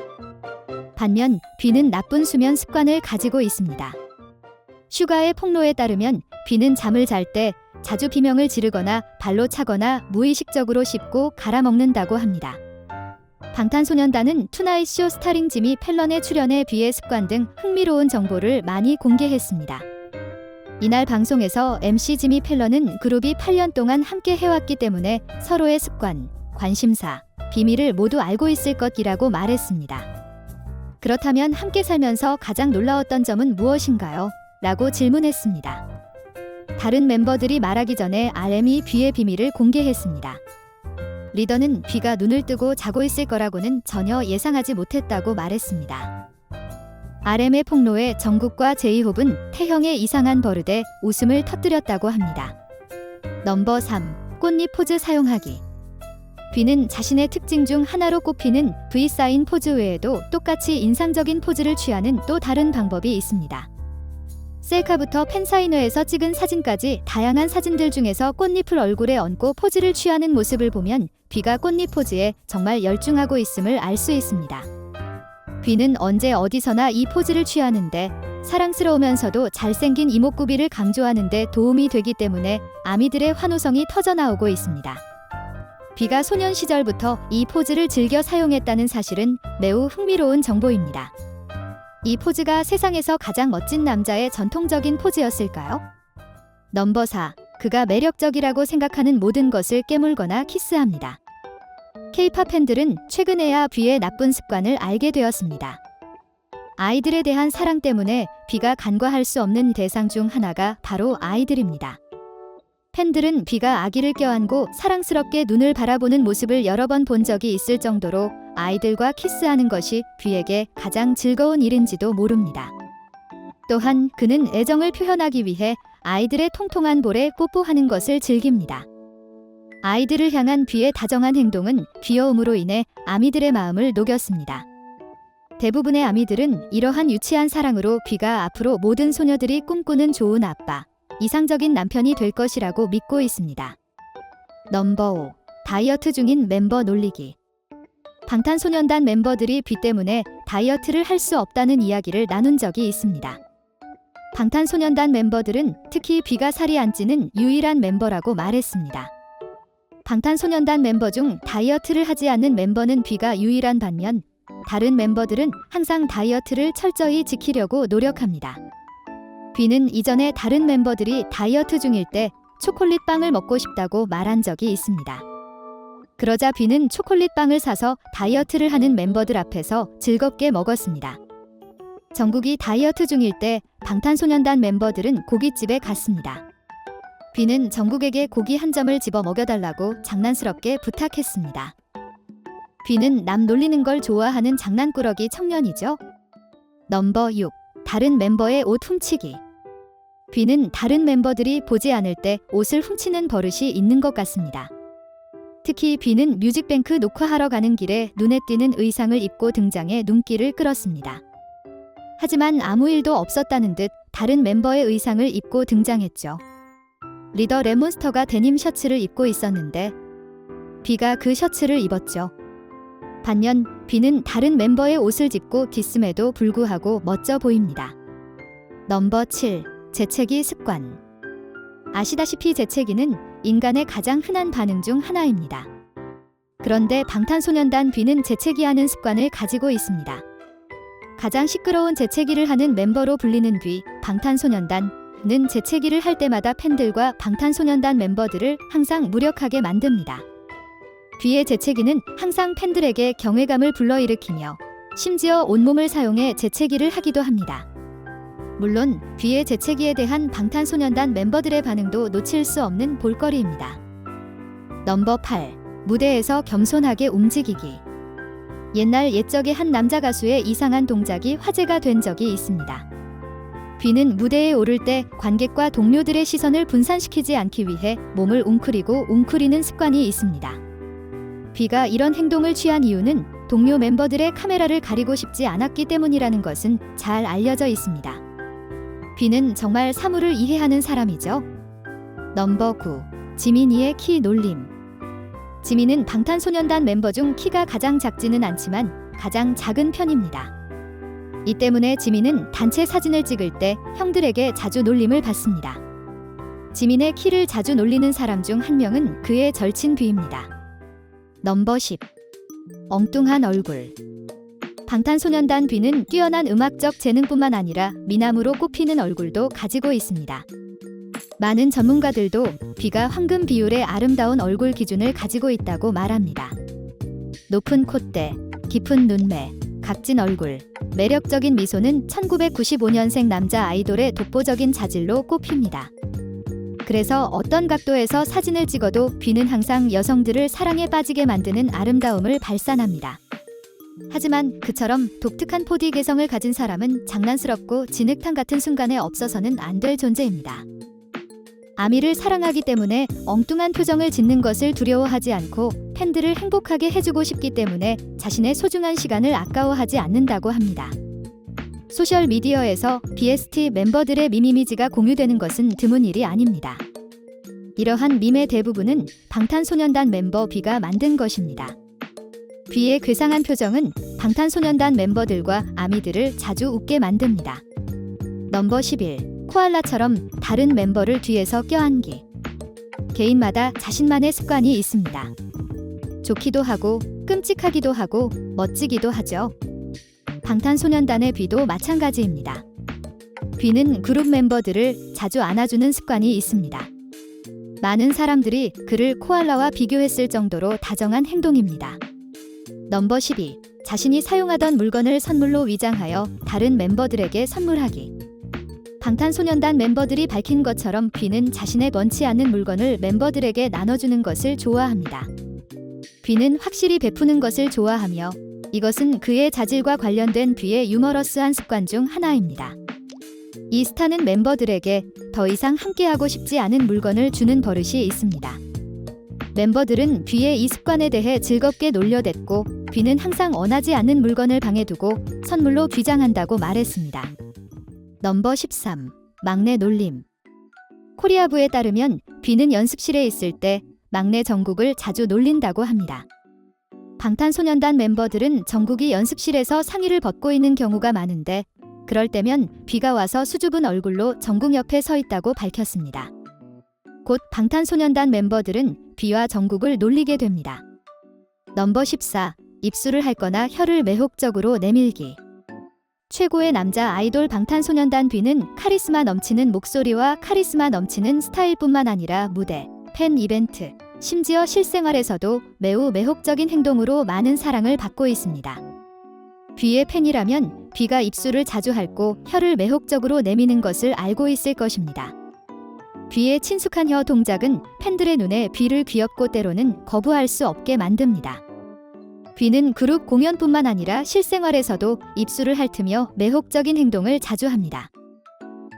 반면 B는 나쁜 수면 습관을 가지고 있습니다. 슈가의 폭로에 따르면 B는 잠을 잘 때 자주 비명을 지르거나 발로 차거나 무의식적으로 씹고 갈아먹는다고 합니다. 방탄소년단은 투나잇 쇼 스타링 지미 펠런에 출연해 B의 습관 등 흥미로운 정보를 많이 공개했습니다. 이날 방송에서 MC 지미 펠런은 그룹이 8년 동안 함께 해왔기 때문에 서로의 습관, 관심사, 비밀을 모두 알고 있을 것이라고 말했습니다. 그렇다면 함께 살면서 가장 놀라웠던 점은 무엇인가요? 라고 질문했습니다. 다른 멤버들이 말하기 전에 RM이 B의 비밀을 공개했습니다. 리더는 B가 눈을 뜨고 자고 있을 거라고는 전혀 예상하지 못했다고 말했습니다. RM의 폭로에 정국과 제이홉은 태형의 이상한 버릇에 웃음을 터뜨렸다고 합니다. 넘버 3. 꽃잎 포즈 사용하기. B는 자신의 특징 중 하나로 꼽히는 V 사인 포즈 외에도 똑같이 인상적인 포즈를 취하는 또 다른 방법이 있습니다. 셀카부터 팬사인회에서 찍은 사진까지 다양한 사진들 중에서 꽃잎을 얼굴에 얹고 포즈를 취하는 모습을 보면 B가 꽃잎 포즈에 정말 열중하고 있음을 알 수 있습니다. B는 언제 어디서나 이 포즈를 취하는데 사랑스러우면서도 잘생긴 이목구비를 강조하는 데 도움이 되기 때문에 아미들의 환호성이 터져나오고 있습니다. B가 소년 시절부터 이 포즈를 즐겨 사용했다는 사실은 매우 흥미로운 정보입니다. 이 포즈가 세상에서 가장 멋진 남자의 전통적인 포즈였을까요? 넘버 4. 그가 매력적이라고 생각하는 모든 것을 깨물거나 키스합니다. K-팝 팬들은 최근에야 B의 나쁜 습관을 알게 되었습니다. 아이들에 대한 사랑 때문에 B가 간과할 수 없는 대상 중 하나가 바로 아이들입니다. 팬들은 B가 아기를 껴안고 사랑스럽게 눈을 바라보는 모습을 여러 번 본 적이 있을 정도로 아이들과 키스하는 것이 B에게 가장 즐거운 일인지도 모릅니다. 또한 그는 애정을 표현하기 위해 아이들의 통통한 볼에 뽀뽀하는 것을 즐깁니다. 아이들을 향한 B의 다정한 행동은 귀여움으로 인해 아미들의 마음을 녹였습니다. 대부분의 아미들은 이러한 유치한 사랑으로 B가 앞으로 모든 소녀들이 꿈꾸는 좋은 아빠, 이상적인 남편이 될 것이라고 믿고 있습니다. 넘버 5. 다이어트 중인 멤버 놀리기. 방탄소년단 멤버들이 비 때문에 다이어트를 할 수 없다는 이야기를 나눈 적이 있습니다. 방탄소년단 멤버들은 특히 비가 살이 안 찌는 유일한 멤버라고 말했습니다. 방탄소년단 멤버 중 다이어트를 하지 않는 멤버는 비가 유일한 반면 다른 멤버들은 항상 다이어트를 철저히 지키려고 노력합니다. 비는 이전에 다른 멤버들이 다이어트 중일 때 초콜릿 빵을 먹고 싶다고 말한 적이 있습니다. 그러자 비는 초콜릿 빵을 사서 다이어트를 하는 멤버들 앞에서 즐겁게 먹었습니다. 정국이 다이어트 중일 때 방탄소년단 멤버들은 고깃집에 갔습니다. 비는 정국에게 고기 한 점을 집어 먹여달라고 장난스럽게 부탁했습니다. 비는 남 놀리는 걸 좋아하는 장난꾸러기 청년이죠. 넘버 6. 다른 멤버의 옷 훔치기. 비는 다른 멤버들이 보지 않을 때 옷을 훔치는 버릇이 있는 것 같습니다. 특히 비는 뮤직뱅크 녹화하러 가는 길에 눈에 띄는 의상을 입고 등장해 눈길을 끌었습니다. 하지만 아무 일도 없었다는 듯 다른 멤버의 의상을 입고 등장했죠. 리더 레몬스터가 데님 셔츠를 입고 있었는데 비가 그 셔츠를 입었죠. 반면 비는 다른 멤버의 옷을 짚고 뒷음에도 불구하고 멋져 보입니다. 넘버 7. 재채기 습관. 아시다시피 재채기는 인간의 가장 흔한 반응 중 하나입니다. 그런데 방탄소년단 비는 재채기하는 습관을 가지고 있습니다. 가장 시끄러운 재채기를 하는 멤버로 불리는 비, 방탄소년단은 재채기를 할 때마다 팬들과 방탄소년단 멤버들을 항상 무력하게 만듭니다. 비의 재채기는 항상 팬들에게 경외감을 불러일으키며 심지어 온몸을 사용해 재채기를 하기도 합니다. 물론 비의 재채기에 대한 방탄소년단 멤버들의 반응도 놓칠 수 없는 볼거리입니다. 넘버 8. 무대에서 겸손하게 움직이기. 옛날 옛적에 한 남자 가수의 이상한 동작이 화제가 된 적이 있습니다. 비는 무대에 오를 때 관객과 동료들의 시선을 분산시키지 않기 위해 몸을 웅크리고 웅크리는 습관이 있습니다. 비가 이런 행동을 취한 이유는 동료 멤버들의 카메라를 가리고 싶지 않았기 때문이라는 것은 잘 알려져 있습니다. 비는 정말 사물을 이해하는 사람이죠. 넘버 9. 지민이의 키 놀림. 지민은 방탄소년단 멤버 중 키가 가장 작지는 않지만 가장 작은 편입니다. 이 때문에 지민은 단체 사진을 찍을 때 형들에게 자주 놀림을 받습니다. 지민의 키를 자주 놀리는 사람 중 한 명은 그의 절친 비입니다. 넘버 10. 엉뚱한 얼굴. 방탄소년단 비는 뛰어난 음악적 재능뿐만 아니라 미남으로 꼽히는 얼굴도 가지고 있습니다. 많은 전문가들도 비가 황금 비율의 아름다운 얼굴 기준을 가지고 있다고 말합니다. 높은 콧대, 깊은 눈매, 각진 얼굴, 매력적인 미소는 1995년생 남자 아이돌의 독보적인 자질로 꼽힙니다. 그래서 어떤 각도에서 사진을 찍어도 비는 항상 여성들을 사랑에 빠지게 만드는 아름다움을 발산합니다. 하지만 그처럼 독특한 포디 개성을 가진 사람은 장난스럽고 진흙탕 같은 순간에 없어서는 안 될 존재입니다. 아미를 사랑하기 때문에 엉뚱한 표정을 짓는 것을 두려워하지 않고 팬들을 행복하게 해주고 싶기 때문에 자신의 소중한 시간을 아까워하지 않는다고 합니다. 소셜미디어에서 BST 멤버들의 밈 이미지가 공유되는 것은 드문 일이 아닙니다. 이러한 밈의 대부분은 방탄소년단 멤버 비가 만든 것입니다. 비의 괴상한 표정은 방탄소년단 멤버들과 아미들을 자주 웃게 만듭니다. 넘버 11. 코알라처럼 다른 멤버를 뒤에서 껴안기. 개인마다 자신만의 습관이 있습니다. 좋기도 하고 끔찍하기도 하고 멋지기도 하죠. 방탄소년단의 비도 마찬가지입니다. 비는 그룹 멤버들을 자주 안아주는 습관이 있습니다. 많은 사람들이 그를 코알라와 비교했을 정도로 다정한 행동입니다. 넘버 12. 자신이 사용하던 물건을 선물로 위장하여 다른 멤버들에게 선물하기. 방탄소년단 멤버들이 밝힌 것처럼 비는 자신의 원치 않는 물건을 멤버들에게 나눠주는 것을 좋아합니다. 비는 확실히 베푸는 것을 좋아하며 이것은 그의 자질과 관련된 비의 유머러스한 습관 중 하나입니다. 이 스타는 멤버들에게 더 이상 함께하고 싶지 않은 물건을 주는 버릇이 있습니다. 멤버들은 비의 이 습관에 대해 즐겁게 놀려댔고 비는 항상 원하지 않는 물건을 방에 두고 선물로 귀장한다고 말했습니다. 넘버 13. 막내 놀림. 코리아부에 따르면 비는 연습실에 있을 때 막내 정국을 자주 놀린다고 합니다. 방탄소년단 멤버들은 정국이 연습실에서 상의를 벗고 있는 경우가 많은데 그럴 때면 비가 와서 수줍은 얼굴로 정국 옆에 서 있다고 밝혔습니다. 곧 방탄소년단 멤버들은 비와 정국을 놀리게 됩니다. 넘버 14. 입술을 핥거나 혀를 매혹적으로 내밀기. 최고의 남자 아이돌 방탄소년단 비는 카리스마 넘치는 목소리와 카리스마 넘치는 스타일뿐만 아니라 무대, 팬 이벤트, 심지어 실생활에서도 매우 매혹적인 행동으로 많은 사랑을 받고 있습니다. 비의 팬이라면 비가 입술을 자주 핥고 혀를 매혹적으로 내미는 것을 알고 있을 것입니다. 비의 친숙한 혀 동작은 팬들의 눈에 비를 귀엽고 때로는 거부할 수 없게 만듭니다. 비는 그룹 공연뿐만 아니라 실생활에서도 입술을 핥으며 매혹적인 행동을 자주 합니다.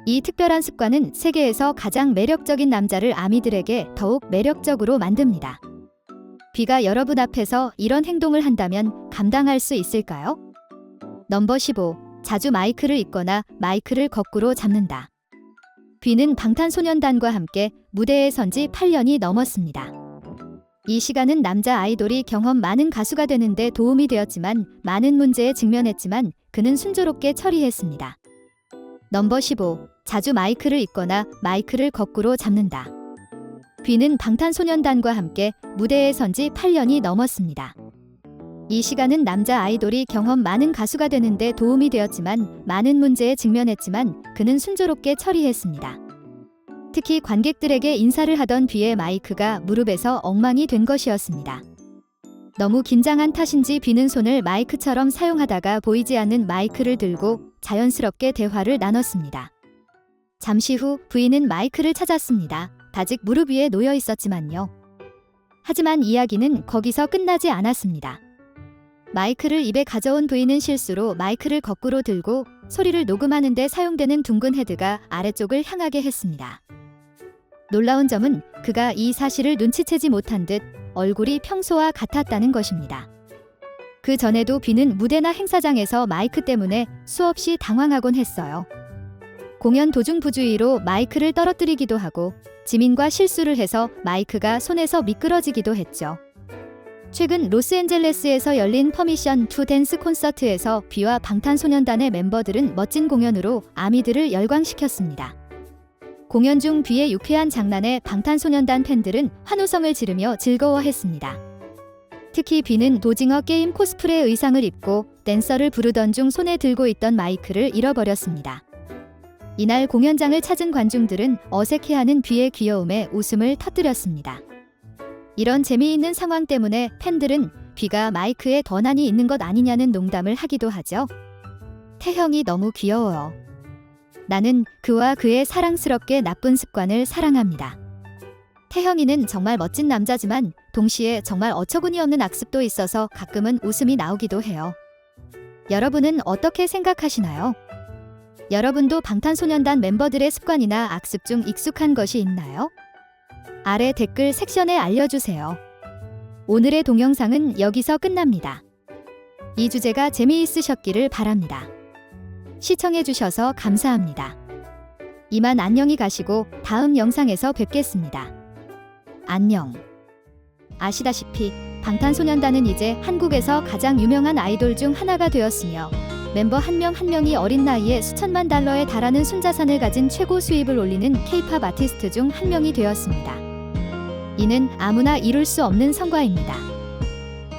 이 특별한 습관은 세계에서 가장 매력적인 남자를 아미들에게 더욱 매력적으로 만듭니다. 비가 여러분 앞에서 이런 행동을 한다면 감당할 수 있을까요? 넘버 15. 자주 마이크를 잇거나 마이크를 거꾸로 잡는다. 비는 방탄소년단과 함께 무대에 선 지 8년이 넘었습니다. 이 시간은 남자 아이돌이 경험 많은 가수가 되는데 도움이 되었지만 많은 문제에 직면했지만 그는 순조롭게 처리했습니다. 넘버 15. 자주 마이크를 잇거나 마이크를 거꾸로 잡는다. 비는 방탄소년단과 함께 무대에 선 지 8년이 넘었습니다. 이 시간은 남자 아이돌이 경험 많은 가수가 되는데 도움이 되었지만 많은 문제에 직면했지만 그는 순조롭게 처리했습니다. 특히 관객들에게 인사를 하던 비의 마이크가 무릎에서 엉망이 된 것이었습니다. 너무 긴장한 탓인지 비는 손을 마이크처럼 사용하다가 보이지 않는 마이크를 들고 자연스럽게 대화를 나눴습니다. 잠시 후 부인은 마이크를 찾았습니다. 아직 무릎 위에 놓여 있었지만요. 하지만 이야기는 거기서 끝나지 않았습니다. 마이크를 입에 가져온 부인은 실수로 마이크를 거꾸로 들고 소리를 녹음하는 데 사용되는 둥근 헤드가 아래쪽을 향하게 했습니다. 놀라운 점은 그가 이 사실을 눈치채지 못한 듯 얼굴이 평소와 같았다는 것입니다. 그 전에도 비는 무대나 행사장에서 마이크 때문에 수없이 당황하곤 했어요. 공연 도중 부주의로 마이크를 떨어뜨리기도 하고 지민과 실수를 해서 마이크가 손에서 미끄러지기도 했죠. 최근 로스앤젤레스에서 열린 퍼미션 투 댄스 콘서트에서 비와 방탄소년단의 멤버들은 멋진 공연으로 아미들을 열광시켰습니다. 공연 중 비의 유쾌한 장난에 방탄소년단 팬들은 환호성을 지르며 즐거워했습니다. 특히 비는 도징어 게임 코스프레 의상을 입고 댄서를 부르던 중 손에 들고 있던 마이크를 잃어버렸습니다. 이날 공연장을 찾은 관중들은 어색해하는 비의 귀여움에 웃음을 터뜨렸습니다. 이런 재미있는 상황 때문에 팬들은 비가 마이크에 권한이 있는 것 아니냐는 농담을 하기도 하죠. 태형이 너무 귀여워요. 나는 그와 그의 사랑스럽게 나쁜 습관을 사랑합니다. 태형이는 정말 멋진 남자지만 동시에 정말 어처구니 없는 악습도 있어서 가끔은 웃음이 나오기도 해요. 여러분은 어떻게 생각하시나요? 여러분도 방탄소년단 멤버들의 습관이나 악습 중 익숙한 것이 있나요? 아래 댓글 섹션에 알려주세요. 오늘의 동영상은 여기서 끝납니다. 이 주제가 재미있으셨기를 바랍니다. 시청해주셔서 감사합니다. 이만 안녕히 가시고 다음 영상에서 뵙겠습니다. 안녕. 아시다시피 방탄소년단은 이제 한국에서 가장 유명한 아이돌 중 하나가 되었으며 멤버 한 명 한 명이 어린 나이에 수천만 달러에 달하는 순자산을 가진 최고 수입을 올리는 K-팝 아티스트 중 한 명이 되었습니다. 이는 아무나 이룰 수 없는 성과입니다.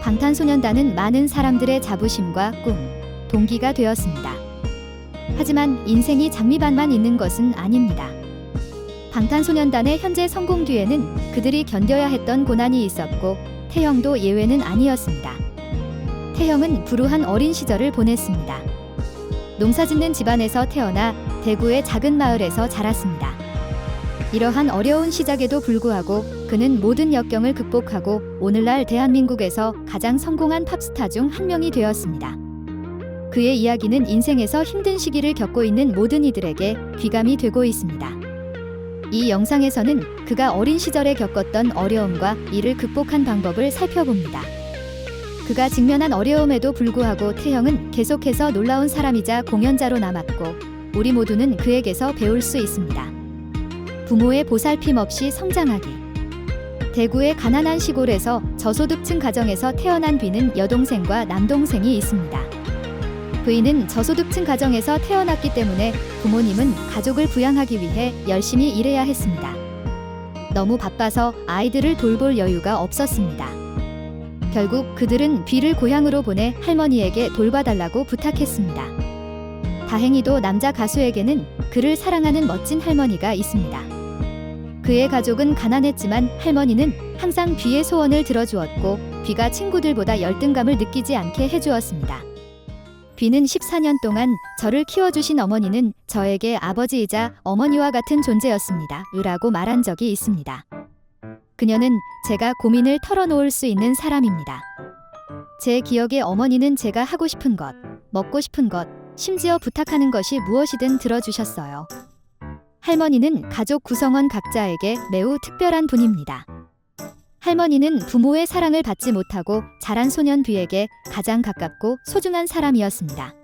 방탄소년단은 많은 사람들의 자부심과 꿈, 동기가 되었습니다. 하지만 인생이 장미반만 있는 것은 아닙니다. 방탄소년단의 현재 성공 뒤에는 그들이 견뎌야 했던 고난이 있었고 태형도 예외는 아니었습니다. 태형은 불우한 어린 시절을 보냈습니다. 농사짓는 집안에서 태어나 대구의 작은 마을에서 자랐습니다. 이러한 어려운 시작에도 불구하고 그는 모든 역경을 극복하고 오늘날 대한민국에서 가장 성공한 팝스타 중 한 명이 되었습니다. 그의 이야기는 인생에서 힘든 시기를 겪고 있는 모든 이들에게 귀감이 되고 있습니다. 이 영상에서는 그가 어린 시절에 겪었던 어려움과 이를 극복한 방법을 살펴봅니다. 그가 직면한 어려움에도 불구하고 태형은 계속해서 놀라운 사람이자 공연자로 남았고 우리 모두는 그에게서 배울 수 있습니다. 부모의 보살핌 없이 성장하기. 대구의 가난한 시골에서 저소득층 가정에서 태어난 B는 여동생과 남동생이 있습니다. V는 저소득층 가정에서 태어났기 때문에 부모님은 가족을 부양하기 위해 열심히 일해야 했습니다. 너무 바빠서 아이들을 돌볼 여유가 없었습니다. 결국 그들은 B를 고향으로 보내 할머니에게 돌봐달라고 부탁했습니다. 다행히도 남자 가수에게는 그를 사랑하는 멋진 할머니가 있습니다. 그의 가족은 가난했지만 할머니는 항상 B의 소원을 들어주었고 B가 친구들보다 열등감을 느끼지 않게 해주었습니다. B는 14년 동안 저를 키워주신 어머니는 저에게 아버지이자 어머니와 같은 존재였습니다. 라고 말한 적이 있습니다. 그녀는 제가 고민을 털어놓을 수 있는 사람입니다. 제 기억에 어머니는 제가 하고 싶은 것, 먹고 싶은 것, 심지어 부탁하는 것이 무엇이든 들어주셨어요. 할머니는 가족 구성원 각자에게 매우 특별한 분입니다. 할머니는 부모의 사랑을 받지 못하고 자란 소년 B에게 가장 가깝고 소중한 사람이었습니다.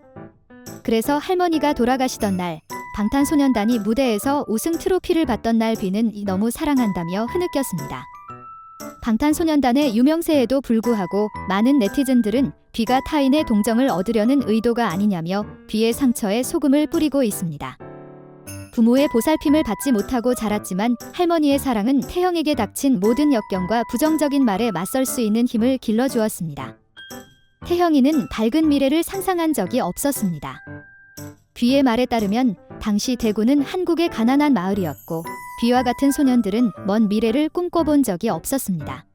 그래서 할머니가 돌아가시던 날, 방탄소년단이 무대에서 우승 트로피를 받던 날 B는 너무 사랑한다며 흐느꼈습니다. 방탄소년단의 유명세에도 불구하고 많은 네티즌들은 B가 타인의 동정을 얻으려는 의도가 아니냐며 B의 상처에 소금을 뿌리고 있습니다. 부모의 보살핌을 받지 못하고 자랐지만 할머니의 사랑은 태형에게 닥친 모든 역경과 부정적인 말에 맞설 수 있는 힘을 길러주었습니다. 태형이는 밝은 미래를 상상한 적이 없었습니다. B의 말에 따르면 당시 대구는 한국의 가난한 마을이었고 B와 같은 소년들은 먼 미래를 꿈꿔본 적이 없었습니다.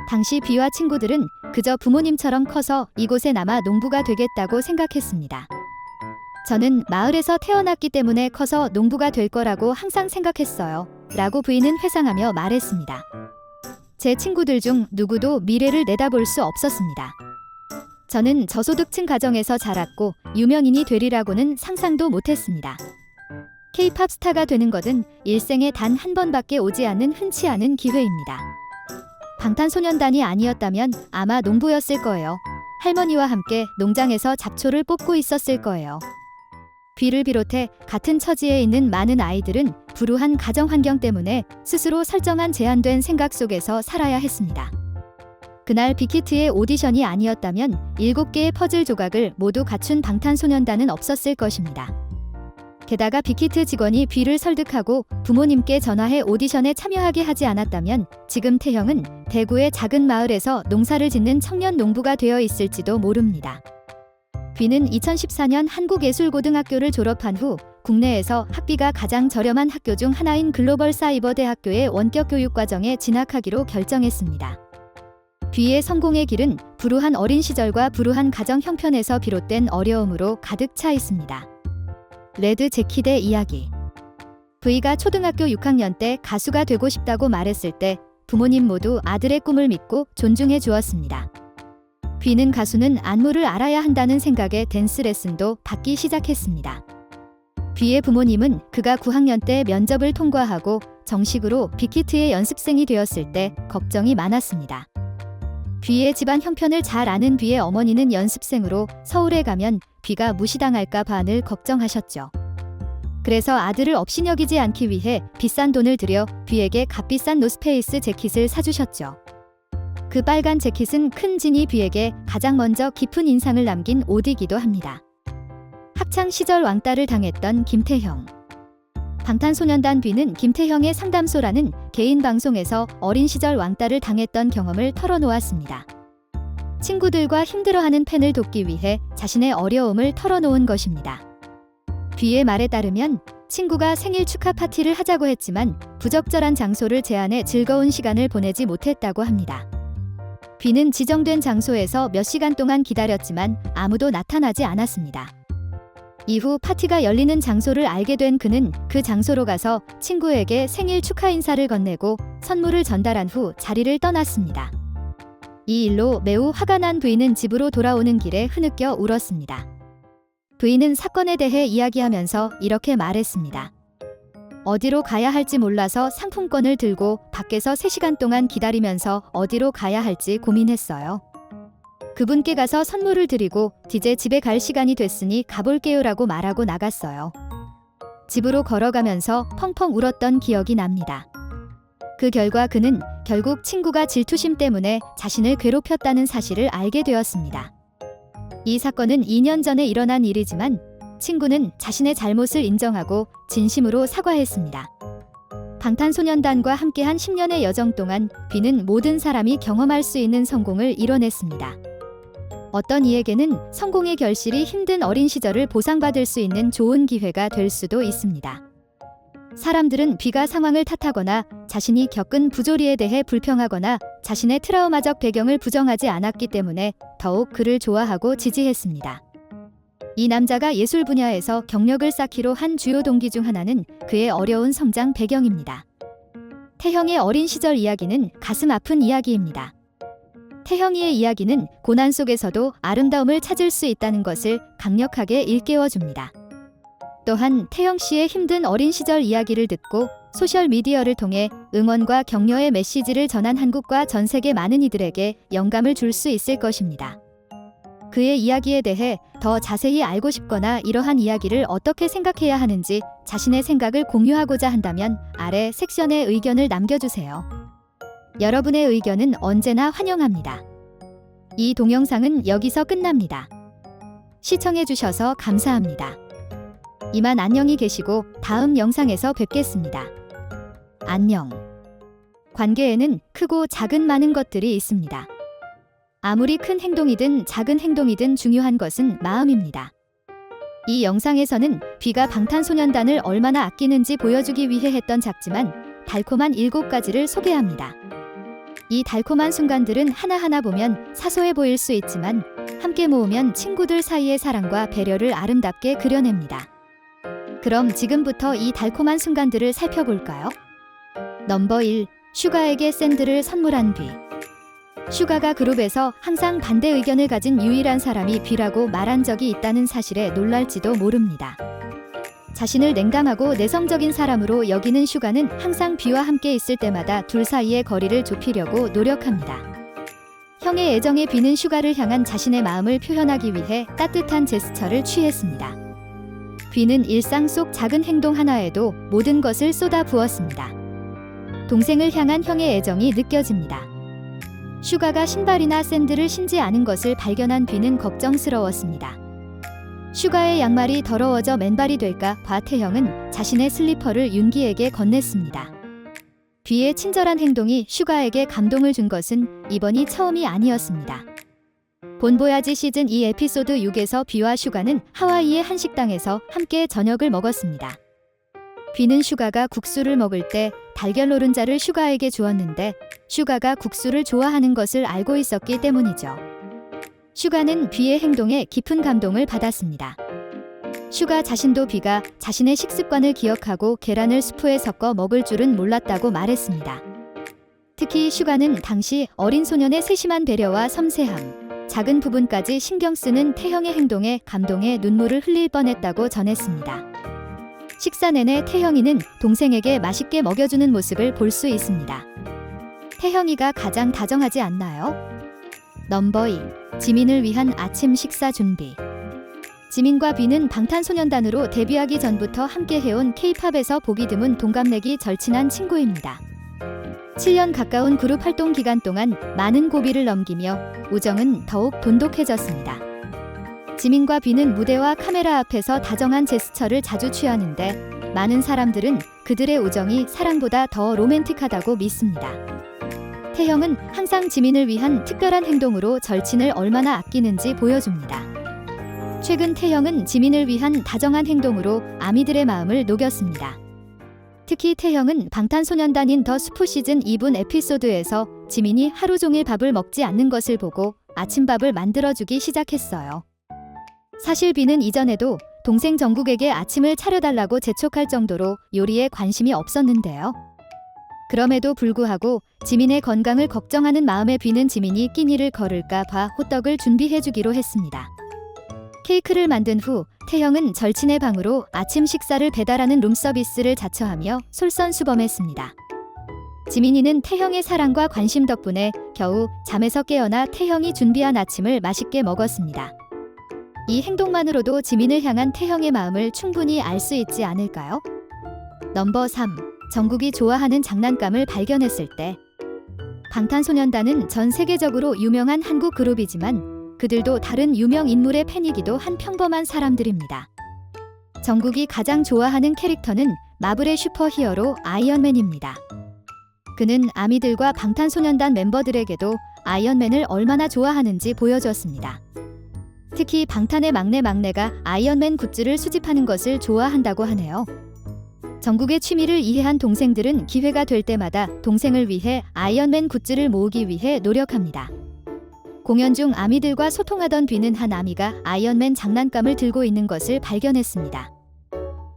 당시 B와 친구들은 그저 부모님처럼 커서 이곳에 남아 농부가 되겠다고 생각했습니다. 저는 마을에서 태어났기 때문에 커서 농부가 될 거라고 항상 생각했어요. 라고 V는 회상하며 말했습니다. 제 친구들 중 누구도 미래를 내다볼 수 없었습니다. 저는 저소득층 가정에서 자랐고 유명인이 되리라고는 상상도 못했습니다. K-팝 스타가 되는 것은 일생에 단 한 번밖에 오지 않는 흔치 않은 기회입니다. 방탄소년단이 아니었다면 아마 농부였을 거예요. 할머니와 함께 농장에서 잡초를 뽑고 있었을 거예요. B를 비롯해 같은 처지에 있는 많은 아이들은 불우한 가정 환경 때문에 스스로 설정한 제한된 생각 속에서 살아야 했습니다. 그날 빅히트의 오디션이 아니었다면 7개의 퍼즐 조각을 모두 갖춘 방탄소년단은 없었을 것입니다. 게다가 빅히트 직원이 B를 설득하고 부모님께 전화해 오디션에 참여하게 하지 않았다면 지금 태형은 대구의 작은 마을에서 농사를 짓는 청년 농부가 되어 있을지도 모릅니다. B는 2014년 한국예술고등학교를 졸업한 후 국내에서 학비가 가장 저렴한 학교 중 하나인 글로벌 사이버 대학교의 원격 교육 과정에 진학하기로 결정했습니다. B의 성공의 길은 불우한 어린 시절과 불우한 가정 형편에서 비롯된 어려움으로 가득 차 있습니다. 레드 재킷의 이야기. V가 초등학교 6학년 때 가수가 되고 싶다고 말했을 때 부모님 모두 아들의 꿈을 믿고 존중해 주었습니다. B는 가수는 안무를 알아야 한다는 생각에 댄스 레슨도 받기 시작했습니다. B의 부모님은 그가 9학년 때 면접을 통과하고 정식으로 빅히트의 연습생이 되었을 때 걱정이 많았습니다. B의 집안 형편을 잘 아는 B의 어머니는 연습생으로 서울에 가면 B가 무시당할까 봐늘 걱정하셨죠. 그래서 아들을 업신여기지 않기 위해 비싼 돈을 들여 B에게 값비싼 노스페이스 재킷을 사주셨죠. 그 빨간 재킷은 큰 진이 B에게 가장 먼저 깊은 인상을 남긴 옷이기도 합니다. 학창 시절 왕따를 당했던 김태형. 방탄소년단 B는 김태형의 상담소라는 개인 방송에서 어린 시절 왕따를 당했던 경험을 털어놓았습니다. 친구들과 힘들어하는 팬을 돕기 위해 자신의 어려움을 털어놓은 것입니다. B의 말에 따르면 친구가 생일 축하 파티를 하자고 했지만 부적절한 장소를 제안해 즐거운 시간을 보내지 못했다고 합니다. B는 지정된 장소에서 몇 시간 동안 기다렸지만 아무도 나타나지 않았습니다. 이후 파티가 열리는 장소를 알게 된 그는 그 장소로 가서 친구에게 생일 축하 인사를 건네고 선물을 전달한 후 자리를 떠났습니다. 이 일로 매우 화가 난 V는 집으로 돌아오는 길에 흐느껴 울었습니다. V는 사건에 대해 이야기하면서 이렇게 말했습니다. 어디로 가야 할지 몰라서 상품권을 들고 밖에서 3시간 동안 기다리면서 어디로 가야 할지 고민했어요. 그분께 가서 선물을 드리고 이제 집에 갈 시간이 됐으니 가볼게요라고 말하고 나갔어요. 집으로 걸어가면서 펑펑 울었던 기억이 납니다. 그 결과 그는 결국 친구가 질투심 때문에 자신을 괴롭혔다는 사실을 알게 되었습니다. 이 사건은 2년 전에 일어난 일이지만 친구는 자신의 잘못을 인정하고 진심으로 사과했습니다. 방탄소년단과 함께한 10년의 여정 동안 B는 모든 사람이 경험할 수 있는 성공을 이뤄냈습니다. 어떤 이에게는 성공의 결실이 힘든 어린 시절을 보상받을 수 있는 좋은 기회가 될 수도 있습니다. 사람들은 B가 상황을 탓하거나 자신이 겪은 부조리에 대해 불평하거나 자신의 트라우마적 배경을 부정하지 않았기 때문에 더욱 그를 좋아하고 지지했습니다. 이 남자가 예술 분야에서 경력을 쌓기로 한 주요 동기 중 하나는 그의 어려운 성장 배경입니다. 태형의 어린 시절 이야기는 가슴 아픈 이야기입니다. 태형이의 이야기는 고난 속에서도 아름다움을 찾을 수 있다는 것을 강력하게 일깨워줍니다. 또한 태형 씨의 힘든 어린 시절 이야기를 듣고 소셜미디어를 통해 응원과 격려의 메시지를 전한 한국과 전 세계 많은 이들에게 영감을 줄 수 있을 것입니다. 그의 이야기에 대해 더 자세히 알고 싶거나 이러한 이야기를 어떻게 생각해야 하는지 자신의 생각을 공유하고자 한다면 아래 섹션에 의견을 남겨주세요. 여러분의 의견은 언제나 환영합니다. 이 동영상은 여기서 끝납니다. 시청해주셔서 감사합니다. 이만 안녕히 계시고 다음 영상에서 뵙겠습니다. 안녕. 관계에는 크고 작은 많은 것들이 있습니다. 아무리 큰 행동이든 작은 행동이든 중요한 것은 마음입니다. 이 영상에서는 B가 방탄소년단을 얼마나 아끼는지 보여주기 위해 했던 작지만 달콤한 7가지를 소개합니다. 이 달콤한 순간들은 하나하나 보면 사소해 보일 수 있지만 함께 모으면 친구들 사이의 사랑과 배려를 아름답게 그려냅니다. 그럼 지금부터 이 달콤한 순간들을 살펴볼까요? 넘버 1. 슈가에게 샌드를 선물한 B. 슈가가 그룹에서 항상 반대 의견을 가진 유일한 사람이 B라고 말한 적이 있다는 사실에 놀랄지도 모릅니다. 자신을 냉담하고 내성적인 사람으로 여기는 슈가는 항상 B와 함께 있을 때마다 둘 사이의 거리를 좁히려고 노력합니다. 형의 애정에 B는 슈가를 향한 자신의 마음을 표현하기 위해 따뜻한 제스처를 취했습니다. B는 일상 속 작은 행동 하나에도 모든 것을 쏟아 부었습니다. 동생을 향한 형의 애정이 느껴집니다. 슈가가 신발이나 샌들을 신지 않은 것을 발견한 B는 걱정스러웠습니다. 슈가의 양말이 더러워져 맨발이 될까 봐 태형은 자신의 슬리퍼를 윤기에게 건넸습니다. B의 친절한 행동이 슈가에게 감동을 준 것은 이번이 처음이 아니었습니다. 본보야지 시즌 2 에피소드 6에서 B와 슈가는 하와이의 한 식당에서 함께 저녁을 먹었습니다. B는 슈가가 국수를 먹을 때 달걀 노른자를 슈가에게 주었는데 슈가가 국수를 좋아하는 것을 알고 있었기 때문이죠. 슈가는 B의 행동에 깊은 감동을 받았습니다. 슈가 자신도 B가 자신의 식습관을 기억하고 계란을 수프에 섞어 먹을 줄은 몰랐다고 말했습니다. 특히 슈가는 당시 어린 소년의 세심한 배려와 섬세함, 작은 부분까지 신경 쓰는 태형의 행동에 감동의 눈물을 흘릴 뻔했다고 전했습니다. 식사 내내 태형이는 동생에게 맛있게 먹여주는 모습을 볼 수 있습니다. 태형이가 가장 다정하지 않나요? 넘버 2. 지민을 위한 아침 식사 준비. 지민과 B는 방탄소년단으로 데뷔하기 전부터 함께 해온 K-팝에서 보기 드문 동갑내기 절친한 친구입니다. 7년 가까운 그룹 활동 기간 동안 많은 고비를 넘기며 우정은 더욱 돈독해졌습니다. 지민과 B는 무대와 카메라 앞에서 다정한 제스처를 자주 취하는데 많은 사람들은 그들의 우정이 사랑보다 더 로맨틱하다고 믿습니다. 태형은 항상 지민을 위한 특별한 행동으로 절친을 얼마나 아끼는지 보여줍니다. 최근 태형은 지민을 위한 다정한 행동으로 아미들의 마음을 녹였습니다. 특히 태형은 방탄소년단인 더 스프 시즌 2분 에피소드에서 지민이 하루 종일 밥을 먹지 않는 것을 보고 아침밥을 만들어주기 시작했어요. 사실 B는 이전에도 동생 정국에게 아침을 차려달라고 재촉할 정도로 요리에 관심이 없었는데요. 그럼에도 불구하고 지민의 건강을 걱정하는 마음에 B는 지민이 끼니를 거를까 봐 호떡을 준비해주기로 했습니다. 케이크를 만든 후 태형은 절친의 방으로 아침 식사를 배달하는 룸서비스를 자처하며 솔선수범했습니다. 지민이는 태형의 사랑과 관심 덕분에 겨우 잠에서 깨어나 태형이 준비한 아침을 맛있게 먹었습니다. 이 행동만으로도 지민을 향한 태형의 마음을 충분히 알 수 있지 않을까요? 넘버 3. 정국이 좋아하는 장난감을 발견했을 때. 방탄소년단은 전 세계적으로 유명한 한국 그룹이지만 그들도 다른 유명 인물의 팬이기도 한 평범한 사람들입니다. 정국이 가장 좋아하는 캐릭터는 마블의 슈퍼히어로 아이언맨입니다. 그는 아미들과 방탄소년단 멤버들에게도 아이언맨을 얼마나 좋아하는지 보여주었습니다. 특히 방탄의 막내가 아이언맨 굿즈를 수집하는 것을 좋아한다고 하네요. 정국의 취미를 이해한 동생들은 기회가 될 때마다 동생을 위해 아이언맨 굿즈를 모으기 위해 노력합니다. 공연 중 아미들과 소통하던 뷔는 한 아미가 아이언맨 장난감을 들고 있는 것을 발견했습니다.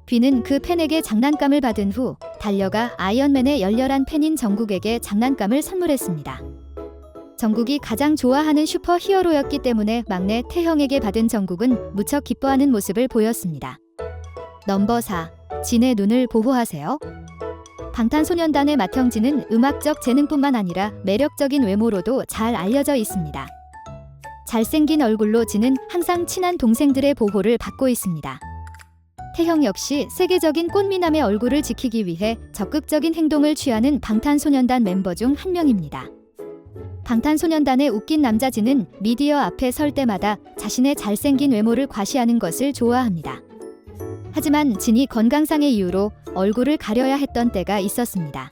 뷔는 그 팬에게 장난감을 받은 후 달려가 아이언맨의 열렬한 팬인 정국에게 장난감을 선물했습니다. 정국이 가장 좋아하는 슈퍼히어로였기 때문에 막내 태형에게 받은 정국은 무척 기뻐하는 모습을 보였습니다. 넘버 4. 진의 눈을 보호하세요. 방탄소년단의 맏형진은 음악적 재능뿐만 아니라 매력적인 외모로도 잘 알려져 있습니다. 잘생긴 얼굴로 진은 항상 친한 동생들의 보호를 받고 있습니다. 태형 역시 세계적인 꽃미남의 얼굴을 지키기 위해 적극적인 행동을 취하는 방탄소년단 멤버 중 한 명입니다. 방탄소년단의 웃긴 남자 진은 미디어 앞에 설 때마다 자신의 잘생긴 외모를 과시하는 것을 좋아합니다. 하지만 진이 건강상의 이유로 얼굴을 가려야 했던 때가 있었습니다.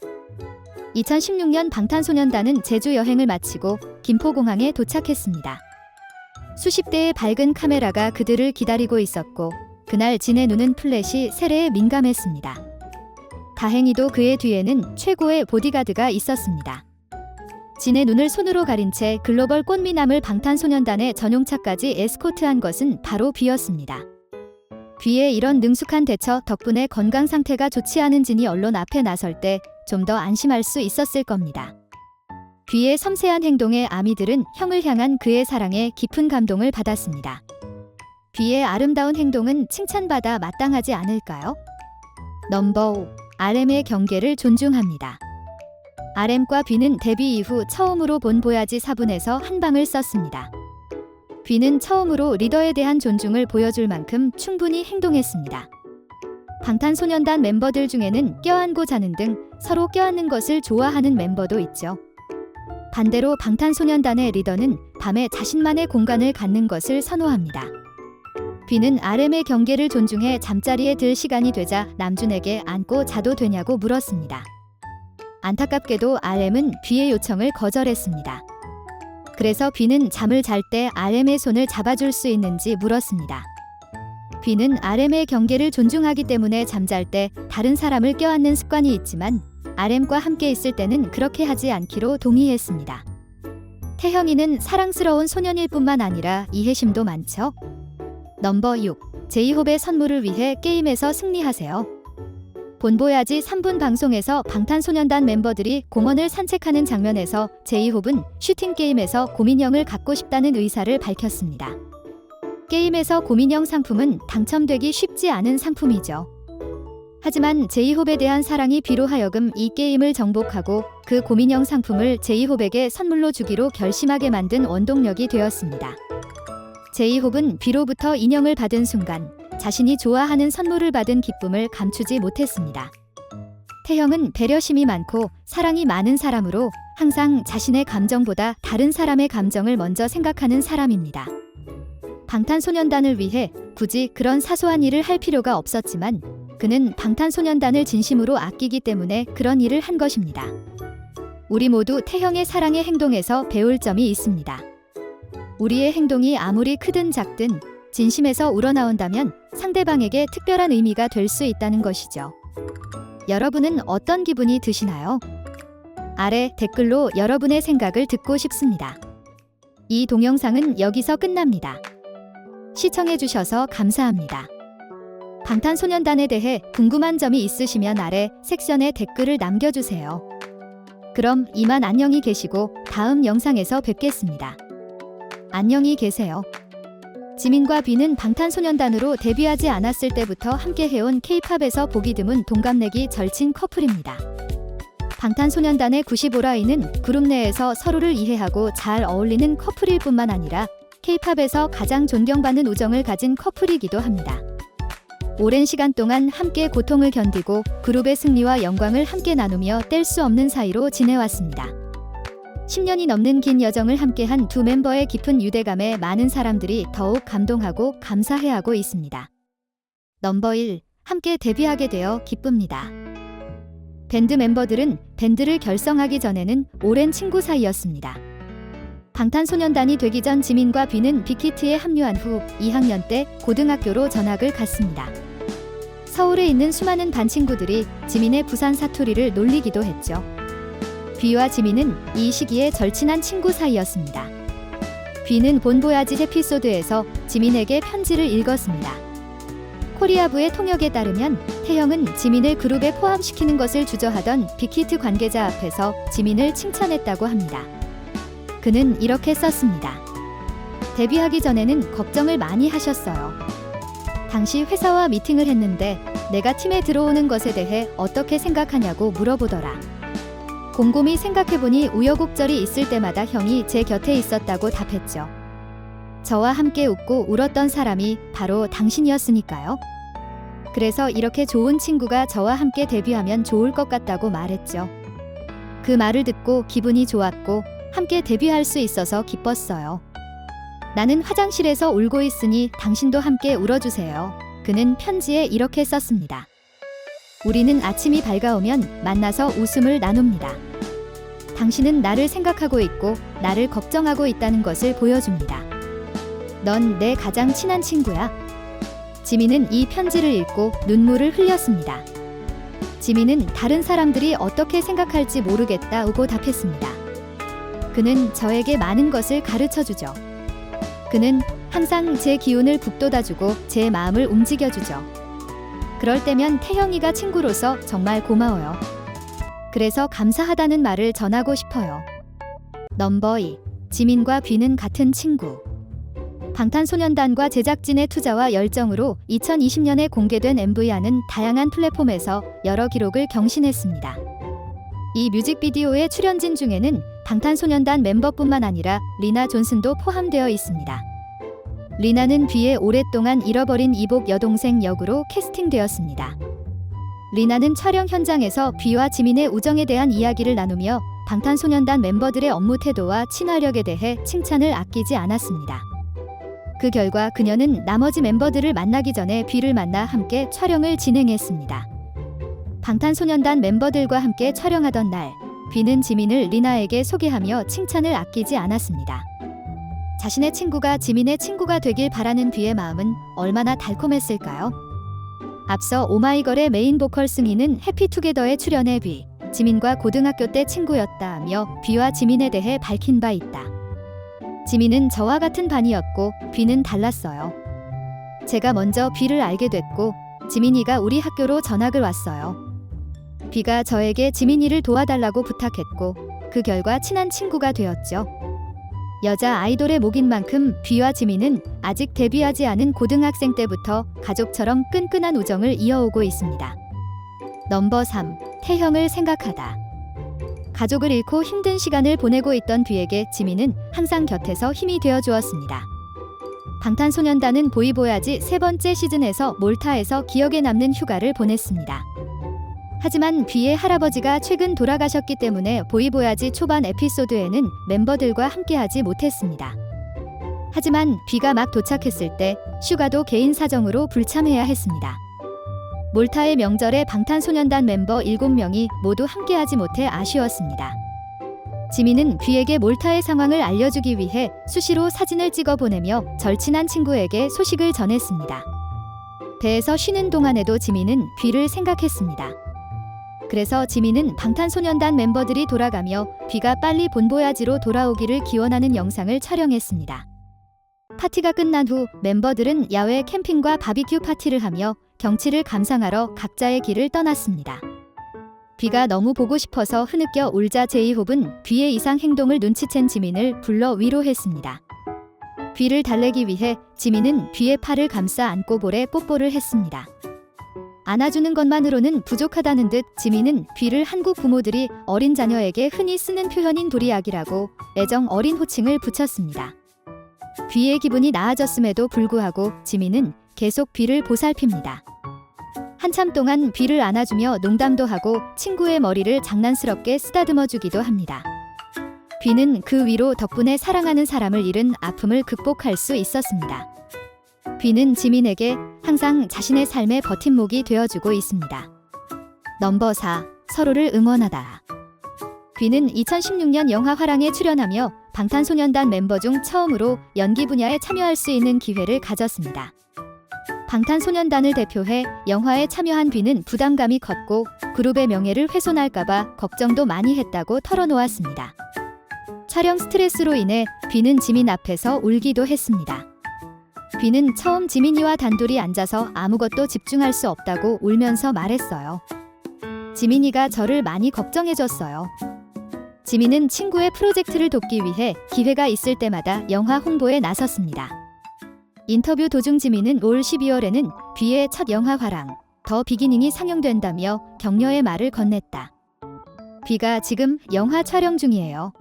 2016년 방탄소년단은 제주 여행을 마치고 김포공항에 도착했습니다. 수십 대의 밝은 카메라가 그들을 기다리고 있었고 그날 진의 눈은 플래시 세례에 민감했습니다. 다행히도 그의 뒤에는 최고의 보디가드가 있었습니다. 진의 눈을 손으로 가린 채 글로벌 꽃미남을 방탄소년단의 전용차까지 에스코트한 것은 바로 뷔였습니다. 뷔의 이런 능숙한 대처 덕분에 건강 상태가 좋지 않은 진이 언론 앞에 나설 때 좀 더 안심할 수 있었을 겁니다. 뷔의 섬세한 행동에 아미들은 형을 향한 그의 사랑에 깊은 감동을 받았습니다. 뷔의 아름다운 행동은 칭찬받아 마땅하지 않을까요? 넘버 5. RM의 경계를 존중합니다. RM과 뷔는 데뷔 이후 처음으로 본 보야지 4분에서 한 방을 썼습니다. 뷔는 처음으로 리더에 대한 존중을 보여줄 만큼 충분히 행동했습니다. 방탄소년단 멤버들 중에는 껴안고 자는 등 서로 껴안는 것을 좋아하는 멤버도 있죠. 반대로 방탄소년단의 리더는 밤에 자신만의 공간을 갖는 것을 선호합니다. 뷔는 RM의 경계를 존중해 잠자리에 들 시간이 되자 남준에게 안고 자도 되냐고 물었습니다. 안타깝게도 RM은 뷔의 요청을 거절했습니다. 그래서 뷔는 잠을 잘 때 RM의 손을 잡아줄 수 있는지 물었습니다. 뷔는 RM의 경계를 존중하기 때문에 잠잘 때 다른 사람을 껴안는 습관이 있지만 RM과 함께 있을 때는 그렇게 하지 않기로 동의했습니다. 태형이는 사랑스러운 소년일 뿐만 아니라 이해심도 많죠. 넘버 6. 제이홉의 선물을 위해 게임에서 승리하세요. 본보야지 3분 방송에서 방탄소년단 멤버들이 공원을 산책하는 장면에서 제이홉은 슈팅 게임에서 고민형을 갖고 싶다는 의사를 밝혔습니다. 게임에서 고민형 상품은 당첨되기 쉽지 않은 상품이죠. 하지만 제이홉에 대한 사랑이 뷔로 하여금 이 게임을 정복하고 그 고민형 상품을 제이홉에게 선물로 주기로 결심하게 만든 원동력이 되었습니다. 제이홉은 뷔로부터 인형을 받은 순간 자신이 좋아하는 선물을 받은 기쁨을 감추지 못했습니다. 태형은 배려심이 많고 사랑이 많은 사람으로 항상 자신의 감정보다 다른 사람의 감정을 먼저 생각하는 사람입니다. 방탄소년단을 위해 굳이 그런 사소한 일을 할 필요가 없었지만 그는 방탄소년단을 진심으로 아끼기 때문에 그런 일을 한 것입니다. 우리 모두 태형의 사랑의 행동에서 배울 점이 있습니다. 우리의 행동이 아무리 크든 작든 진심에서 우러나온다면 상대방에게 특별한 의미가 될 수 있다는 것이죠. 여러분은 어떤 기분이 드시나요? 아래 댓글로 여러분의 생각을 듣고 싶습니다. 이 동영상은 여기서 끝납니다. 시청해주셔서 감사합니다. 방탄소년단에 대해 궁금한 점이 있으시면 아래 섹션에 댓글을 남겨주세요. 그럼 이만 안녕히 계시고 다음 영상에서 뵙겠습니다. 안녕히 계세요. 지민과 뷔는 방탄소년단으로 데뷔하지 않았을 때부터 함께 해온 K-팝에서 보기 드문 동갑내기 절친 커플입니다. 방탄소년단의 95라인은 그룹 내에서 서로를 이해하고 잘 어울리는 커플일 뿐만 아니라 K-팝에서 가장 존경받는 우정을 가진 커플이기도 합니다. 오랜 시간 동안 함께 고통을 견디고 그룹의 승리와 영광을 함께 나누며 뗄 수 없는 사이로 지내왔습니다. 10년이 넘는 긴 여정을 함께한 두 멤버의 깊은 유대감에 많은 사람들이 더욱 감동하고 감사해하고 있습니다. 넘버 1. 함께 데뷔하게 되어 기쁩니다. 밴드 멤버들은 밴드를 결성하기 전에는 오랜 친구 사이였습니다. 방탄소년단이 되기 전 지민과 뷔는 빅히트에 합류한 후 2학년 때 고등학교로 전학을 갔습니다. 서울에 있는 수많은 반 친구들이 지민의 부산 사투리를 놀리기도 했죠. 뷔와 지민은 이 시기에 절친한 친구 사이였습니다. 뷔는 본보야지 에피소드에서 지민에게 편지를 읽었습니다. 코리아부의 통역에 따르면 태형은 지민을 그룹에 포함시키는 것을 주저하던 빅히트 관계자 앞에서 지민을 칭찬했다고 합니다. 그는 이렇게 썼습니다. 데뷔하기 전에는 걱정을 많이 하셨어요. 당시 회사와 미팅을 했는데 내가 팀에 들어오는 것에 대해 어떻게 생각하냐고 물어보더라. 곰곰이 생각해보니 우여곡절이 있을 때마다 형이 제 곁에 있었다고 답했죠. 저와 함께 웃고 울었던 사람이 바로 당신이었으니까요. 그래서 이렇게 좋은 친구가 저와 함께 데뷔하면 좋을 것 같다고 말했죠. 그 말을 듣고 기분이 좋았고 함께 데뷔할 수 있어서 기뻤어요. 나는 화장실에서 울고 있으니 당신도 함께 울어주세요. 그는 편지에 이렇게 썼습니다. 우리는 아침이 밝아오면 만나서 웃음을 나눕니다. 당신은 나를 생각하고 있고 나를 걱정하고 있다는 것을 보여줍니다. 넌 내 가장 친한 친구야. 지민은 이 편지를 읽고 눈물을 흘렸습니다. 지민은 다른 사람들이 어떻게 생각할지 모르겠다고 답했습니다. 그는 저에게 많은 것을 가르쳐주죠. 그는 항상 제 기운을 북돋아주고 제 마음을 움직여주죠. 그럴 때면 태형이가 친구로서 정말 고마워요. 그래서 감사하다는 말을 전하고 싶어요. 넘버 2. 지민과 뷔는 같은 친구. 방탄소년단과 제작진의 투자와 열정으로 2020년에 공개된 MVR는 다양한 플랫폼에서 여러 기록을 경신했습니다. 이 뮤직비디오의 출연진 중에는 방탄소년단 멤버뿐만 아니라 리나 존슨도 포함되어 있습니다. 리나는 뷔의 오랫동안 잃어버린 이복 여동생 역으로 캐스팅되었습니다. 리나는 촬영 현장에서 뷔와 지민의 우정에 대한 이야기를 나누며 방탄소년단 멤버들의 업무 태도와 친화력에 대해 칭찬을 아끼지 않았습니다. 그 결과 그녀는 나머지 멤버들을 만나기 전에 뷔를 만나 함께 촬영을 진행했습니다. 방탄소년단 멤버들과 함께 촬영하던 날, 뷔는 지민을 리나에게 소개하며 칭찬을 아끼지 않았습니다. 자신의 친구가 지민의 친구가 되길 바라는 뷔의 마음은 얼마나 달콤했을까요? 앞서 오마이걸의 메인 보컬 승희는 해피투게더에 출연해 뷔, 지민과 고등학교 때 친구였다며 뷔와 지민에 대해 밝힌 바 있다. 지민은 저와 같은 반이었고 뷔는 달랐어요. 제가 먼저 뷔를 알게 됐고 지민이가 우리 학교로 전학을 왔어요. 뷔가 저에게 지민이를 도와달라고 부탁했고 그 결과 친한 친구가 되었죠. 여자 아이돌의 목인 만큼 뷔와 지민은 아직 데뷔하지 않은 고등학생 때부터 가족처럼 끈끈한 우정을 이어오고 있습니다. 넘버 3. 태형을 생각하다. 가족을 잃고 힘든 시간을 보내고 있던 뷔에게 지민은 항상 곁에서 힘이 되어 주었습니다. 방탄소년단은 보이보야지 세 번째 시즌에서 몰타에서 기억에 남는 휴가를 보냈습니다. 하지만 뷔의 할아버지가 최근 돌아가셨기 때문에 보이보야지 초반 에피소드에는 멤버들과 함께하지 못했습니다. 하지만 뷔가 막 도착했을 때 슈가도 개인 사정으로 불참해야 했습니다. 몰타의 명절에 방탄소년단 멤버 7명이 모두 함께하지 못해 아쉬웠습니다. 지민은 뷔에게 몰타의 상황을 알려주기 위해 수시로 사진을 찍어 보내며 절친한 친구에게 소식을 전했습니다. 배에서 쉬는 동안에도 지민은 뷔를 생각했습니다. 그래서 지민은 방탄소년단 멤버들이 돌아가며 뷔가 빨리 본보야지로 돌아오기를 기원하는 영상을 촬영했습니다. 파티가 끝난 후 멤버들은 야외 캠핑과 바비큐 파티를 하며 경치를 감상하러 각자의 길을 떠났습니다. 뷔가 너무 보고 싶어서 흐느껴 울자 제이홉은 뷔의 이상 행동을 눈치챈 지민을 불러 위로했습니다. 뷔를 달래기 위해 지민은 뷔의 팔을 감싸 안고 볼에 뽀뽀를 했습니다. 안아주는 것만으로는 부족하다는 듯 지민은 뷔를 한국 부모들이 어린 자녀에게 흔히 쓰는 표현인 도리약이라고 애정 어린 호칭을 붙였습니다. 뷔의 기분이 나아졌음에도 불구하고 지민은 계속 뷔를 보살핍니다. 한참 동안 뷔를 안아주며 농담도 하고 친구의 머리를 장난스럽게 쓰다듬어 주기도 합니다. 비는 그 위로 덕분에 사랑하는 사람을 잃은 아픔을 극복할 수 있었습니다. 비는 지민에게 항상 자신의 삶의 버팀목이 되어주고 있습니다. 넘버 4. 서로를 응원하다. 비는 2016년 영화 화랑에 출연하며 방탄소년단 멤버 중 처음으로 연기 분야에 참여할 수 있는 기회를 가졌습니다. 방탄소년단을 대표해 영화에 참여한 비는 부담감이 컸고 그룹의 명예를 훼손할까봐 걱정도 많이 했다고 털어놓았습니다. 촬영 스트레스로 인해 비는 지민 앞에서 울기도 했습니다. 비는 처음 지민이와 단둘이 앉아서 아무것도 집중할 수 없다고 울면서 말했어요. 지민이가 저를 많이 걱정해줬어요. 지민은 친구의 프로젝트를 돕기 위해 기회가 있을 때마다 영화 홍보에 나섰습니다. 인터뷰 도중 지민은 올 12월에는 비의 첫 영화 화랑, 더 비기닝이 상영된다며 격려의 말을 건넸다. 비가 지금 영화 촬영 중이에요.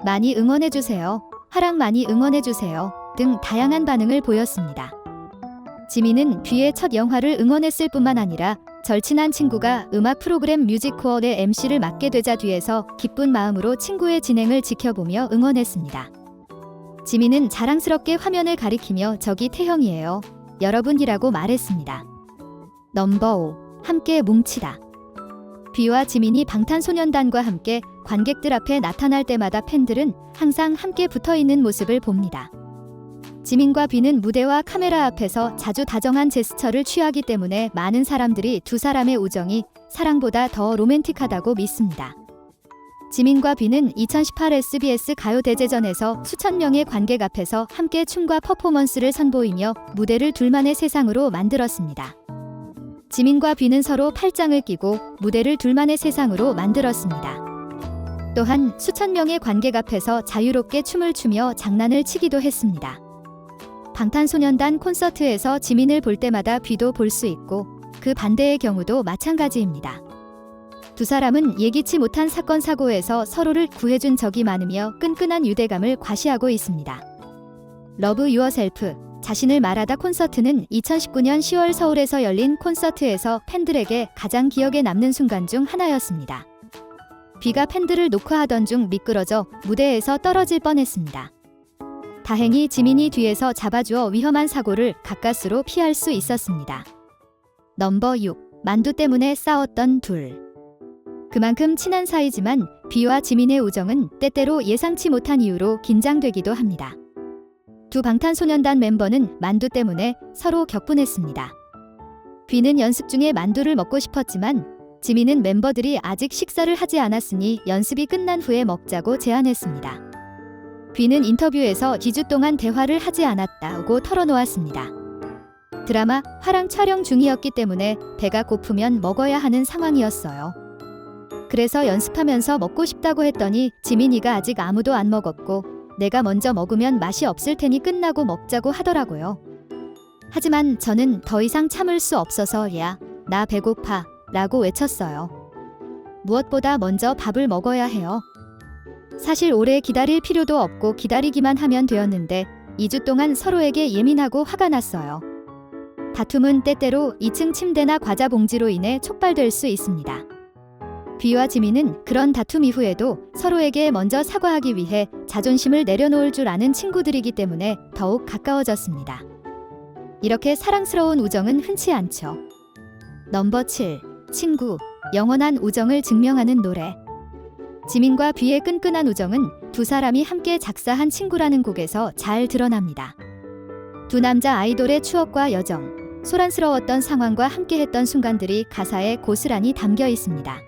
많이 응원해주세요. 화랑 많이 응원해주세요. 등 다양한 반응을 보였습니다. 지민은 비의 첫 영화를 응원했을 뿐만 아니라 절친한 친구가 음악 프로그램 뮤직코어의 MC를 맡게 되자 뒤에서 기쁜 마음으로 친구의 진행을 지켜보며 응원했습니다. 지민은 자랑스럽게 화면을 가리키며 저기 태형이에요. 여러분이라고 말했습니다. 넘버 5. 함께 뭉치다. 비와 지민이 방탄소년단과 함께 관객들 앞에 나타날 때마다 팬들은 항상 함께 붙어있는 모습을 봅니다. 지민과 비는 무대와 카메라 앞에서 자주 다정한 제스처를 취하기 때문에 많은 사람들이 두 사람의 우정이 사랑보다 더 로맨틱하다고 믿습니다. 지민과 비는 2018 SBS 가요대제전에서 수천 명의 관객 앞에서 함께 춤과 퍼포먼스를 선보이며 무대를 둘만의 세상으로 만들었습니다. 지민과 비는 서로 팔짱을 끼고 무대를 둘만의 세상으로 만들었습니다. 또한 수천 명의 관객 앞에서 자유롭게 춤을 추며 장난을 치기도 했습니다. 방탄소년단 콘서트에서 지민을 볼 때마다 비도 볼 수 있고 그 반대의 경우도 마찬가지입니다. 두 사람은 예기치 못한 사건 사고에서 서로를 구해준 적이 많으며 끈끈한 유대감을 과시하고 있습니다. 러브 유어셀프, 자신을 말하다 콘서트는 2019년 10월 서울에서 열린 콘서트에서 팬들에게 가장 기억에 남는 순간 중 하나였습니다. 비가 팬들을 녹화하던 중 미끄러져 무대에서 떨어질 뻔했습니다. 다행히 지민이 뒤에서 잡아주어 위험한 사고를 가까스로 피할 수 있었습니다. 넘버 6. 만두 때문에 싸웠던 둘. 그만큼 친한 사이지만 비와 지민의 우정은 때때로 예상치 못한 이유로 긴장되기도 합니다. 두 방탄소년단 멤버는 만두 때문에 서로 격분했습니다. 비는 연습 중에 만두를 먹고 싶었지만 지민은 멤버들이 아직 식사를 하지 않았으니 연습이 끝난 후에 먹자고 제안했습니다. 비는 인터뷰에서 2주 동안 대화를 하지 않았다고 털어놓았습니다. 드라마 화랑 촬영 중이었기 때문에 배가 고프면 먹어야 하는 상황이었어요. 그래서 연습하면서 먹고 싶다고 했더니 지민이가 아직 아무도 안 먹었고 내가 먼저 먹으면 맛이 없을 테니 끝나고 먹자고 하더라고요. 하지만 저는 더 이상 참을 수 없어서 야, 나 배고파 라고 외쳤어요. 무엇보다 먼저 밥을 먹어야 해요. 사실 오래 기다릴 필요도 없고 기다리기만 하면 되었는데 2주 동안 서로에게 예민하고 화가 났어요. 다툼은 때때로 2층 침대나 과자 봉지로 인해 촉발될 수 있습니다. 비와 지민은 그런 다툼 이후에도 서로에게 먼저 사과하기 위해 자존심을 내려놓을 줄 아는 친구들이기 때문에 더욱 가까워졌습니다. 이렇게 사랑스러운 우정은 흔치 않죠. 넘버 7. 친구, 영원한 우정을 증명하는 노래. 지민과 비의 끈끈한 우정은 두 사람이 함께 작사한 친구라는 곡에서 잘 드러납니다. 두 남자 아이돌의 추억과 여정, 소란스러웠던 상황과 함께했던 순간들이 가사에 고스란히 담겨 있습니다.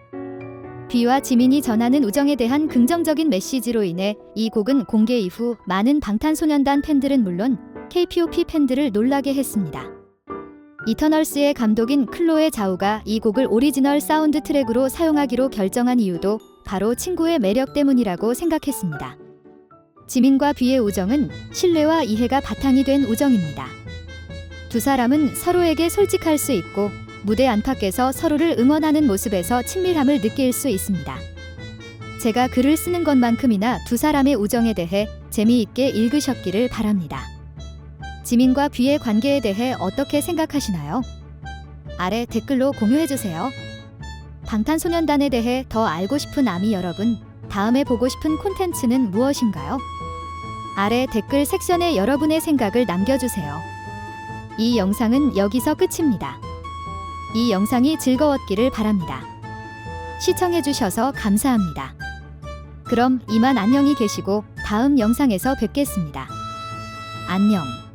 비와 지민이 전하는 우정에 대한 긍정적인 메시지로 인해 이 곡은 공개 이후 많은 방탄소년단 팬들은 물론 K-pop 팬들을 놀라게 했습니다. 이터널스의 감독인 클로에 자우가 이 곡을 오리지널 사운드 트랙으로 사용하기로 결정한 이유도 바로 친구의 매력 때문이라고 생각했습니다. 지민과 비의 우정은 신뢰와 이해가 바탕이 된 우정입니다. 두 사람은 서로에게 솔직할 수 있고 무대 안팎에서 서로를 응원하는 모습에서 친밀함을 느낄 수 있습니다. 제가 글을 쓰는 것만큼이나 두 사람의 우정에 대해 재미있게 읽으셨기를 바랍니다. 지민과 비의 관계에 대해 어떻게 생각하시나요? 아래 댓글로 공유해주세요. 방탄소년단에 대해 더 알고 싶은 아미 여러분, 다음에 보고 싶은 콘텐츠는 무엇인가요? 아래 댓글 섹션에 여러분의 생각을 남겨주세요. 이 영상은 여기서 끝입니다. 이 영상이 즐거웠기를 바랍니다. 시청해주셔서 감사합니다. 그럼 이만 안녕히 계시고 다음 영상에서 뵙겠습니다. 안녕.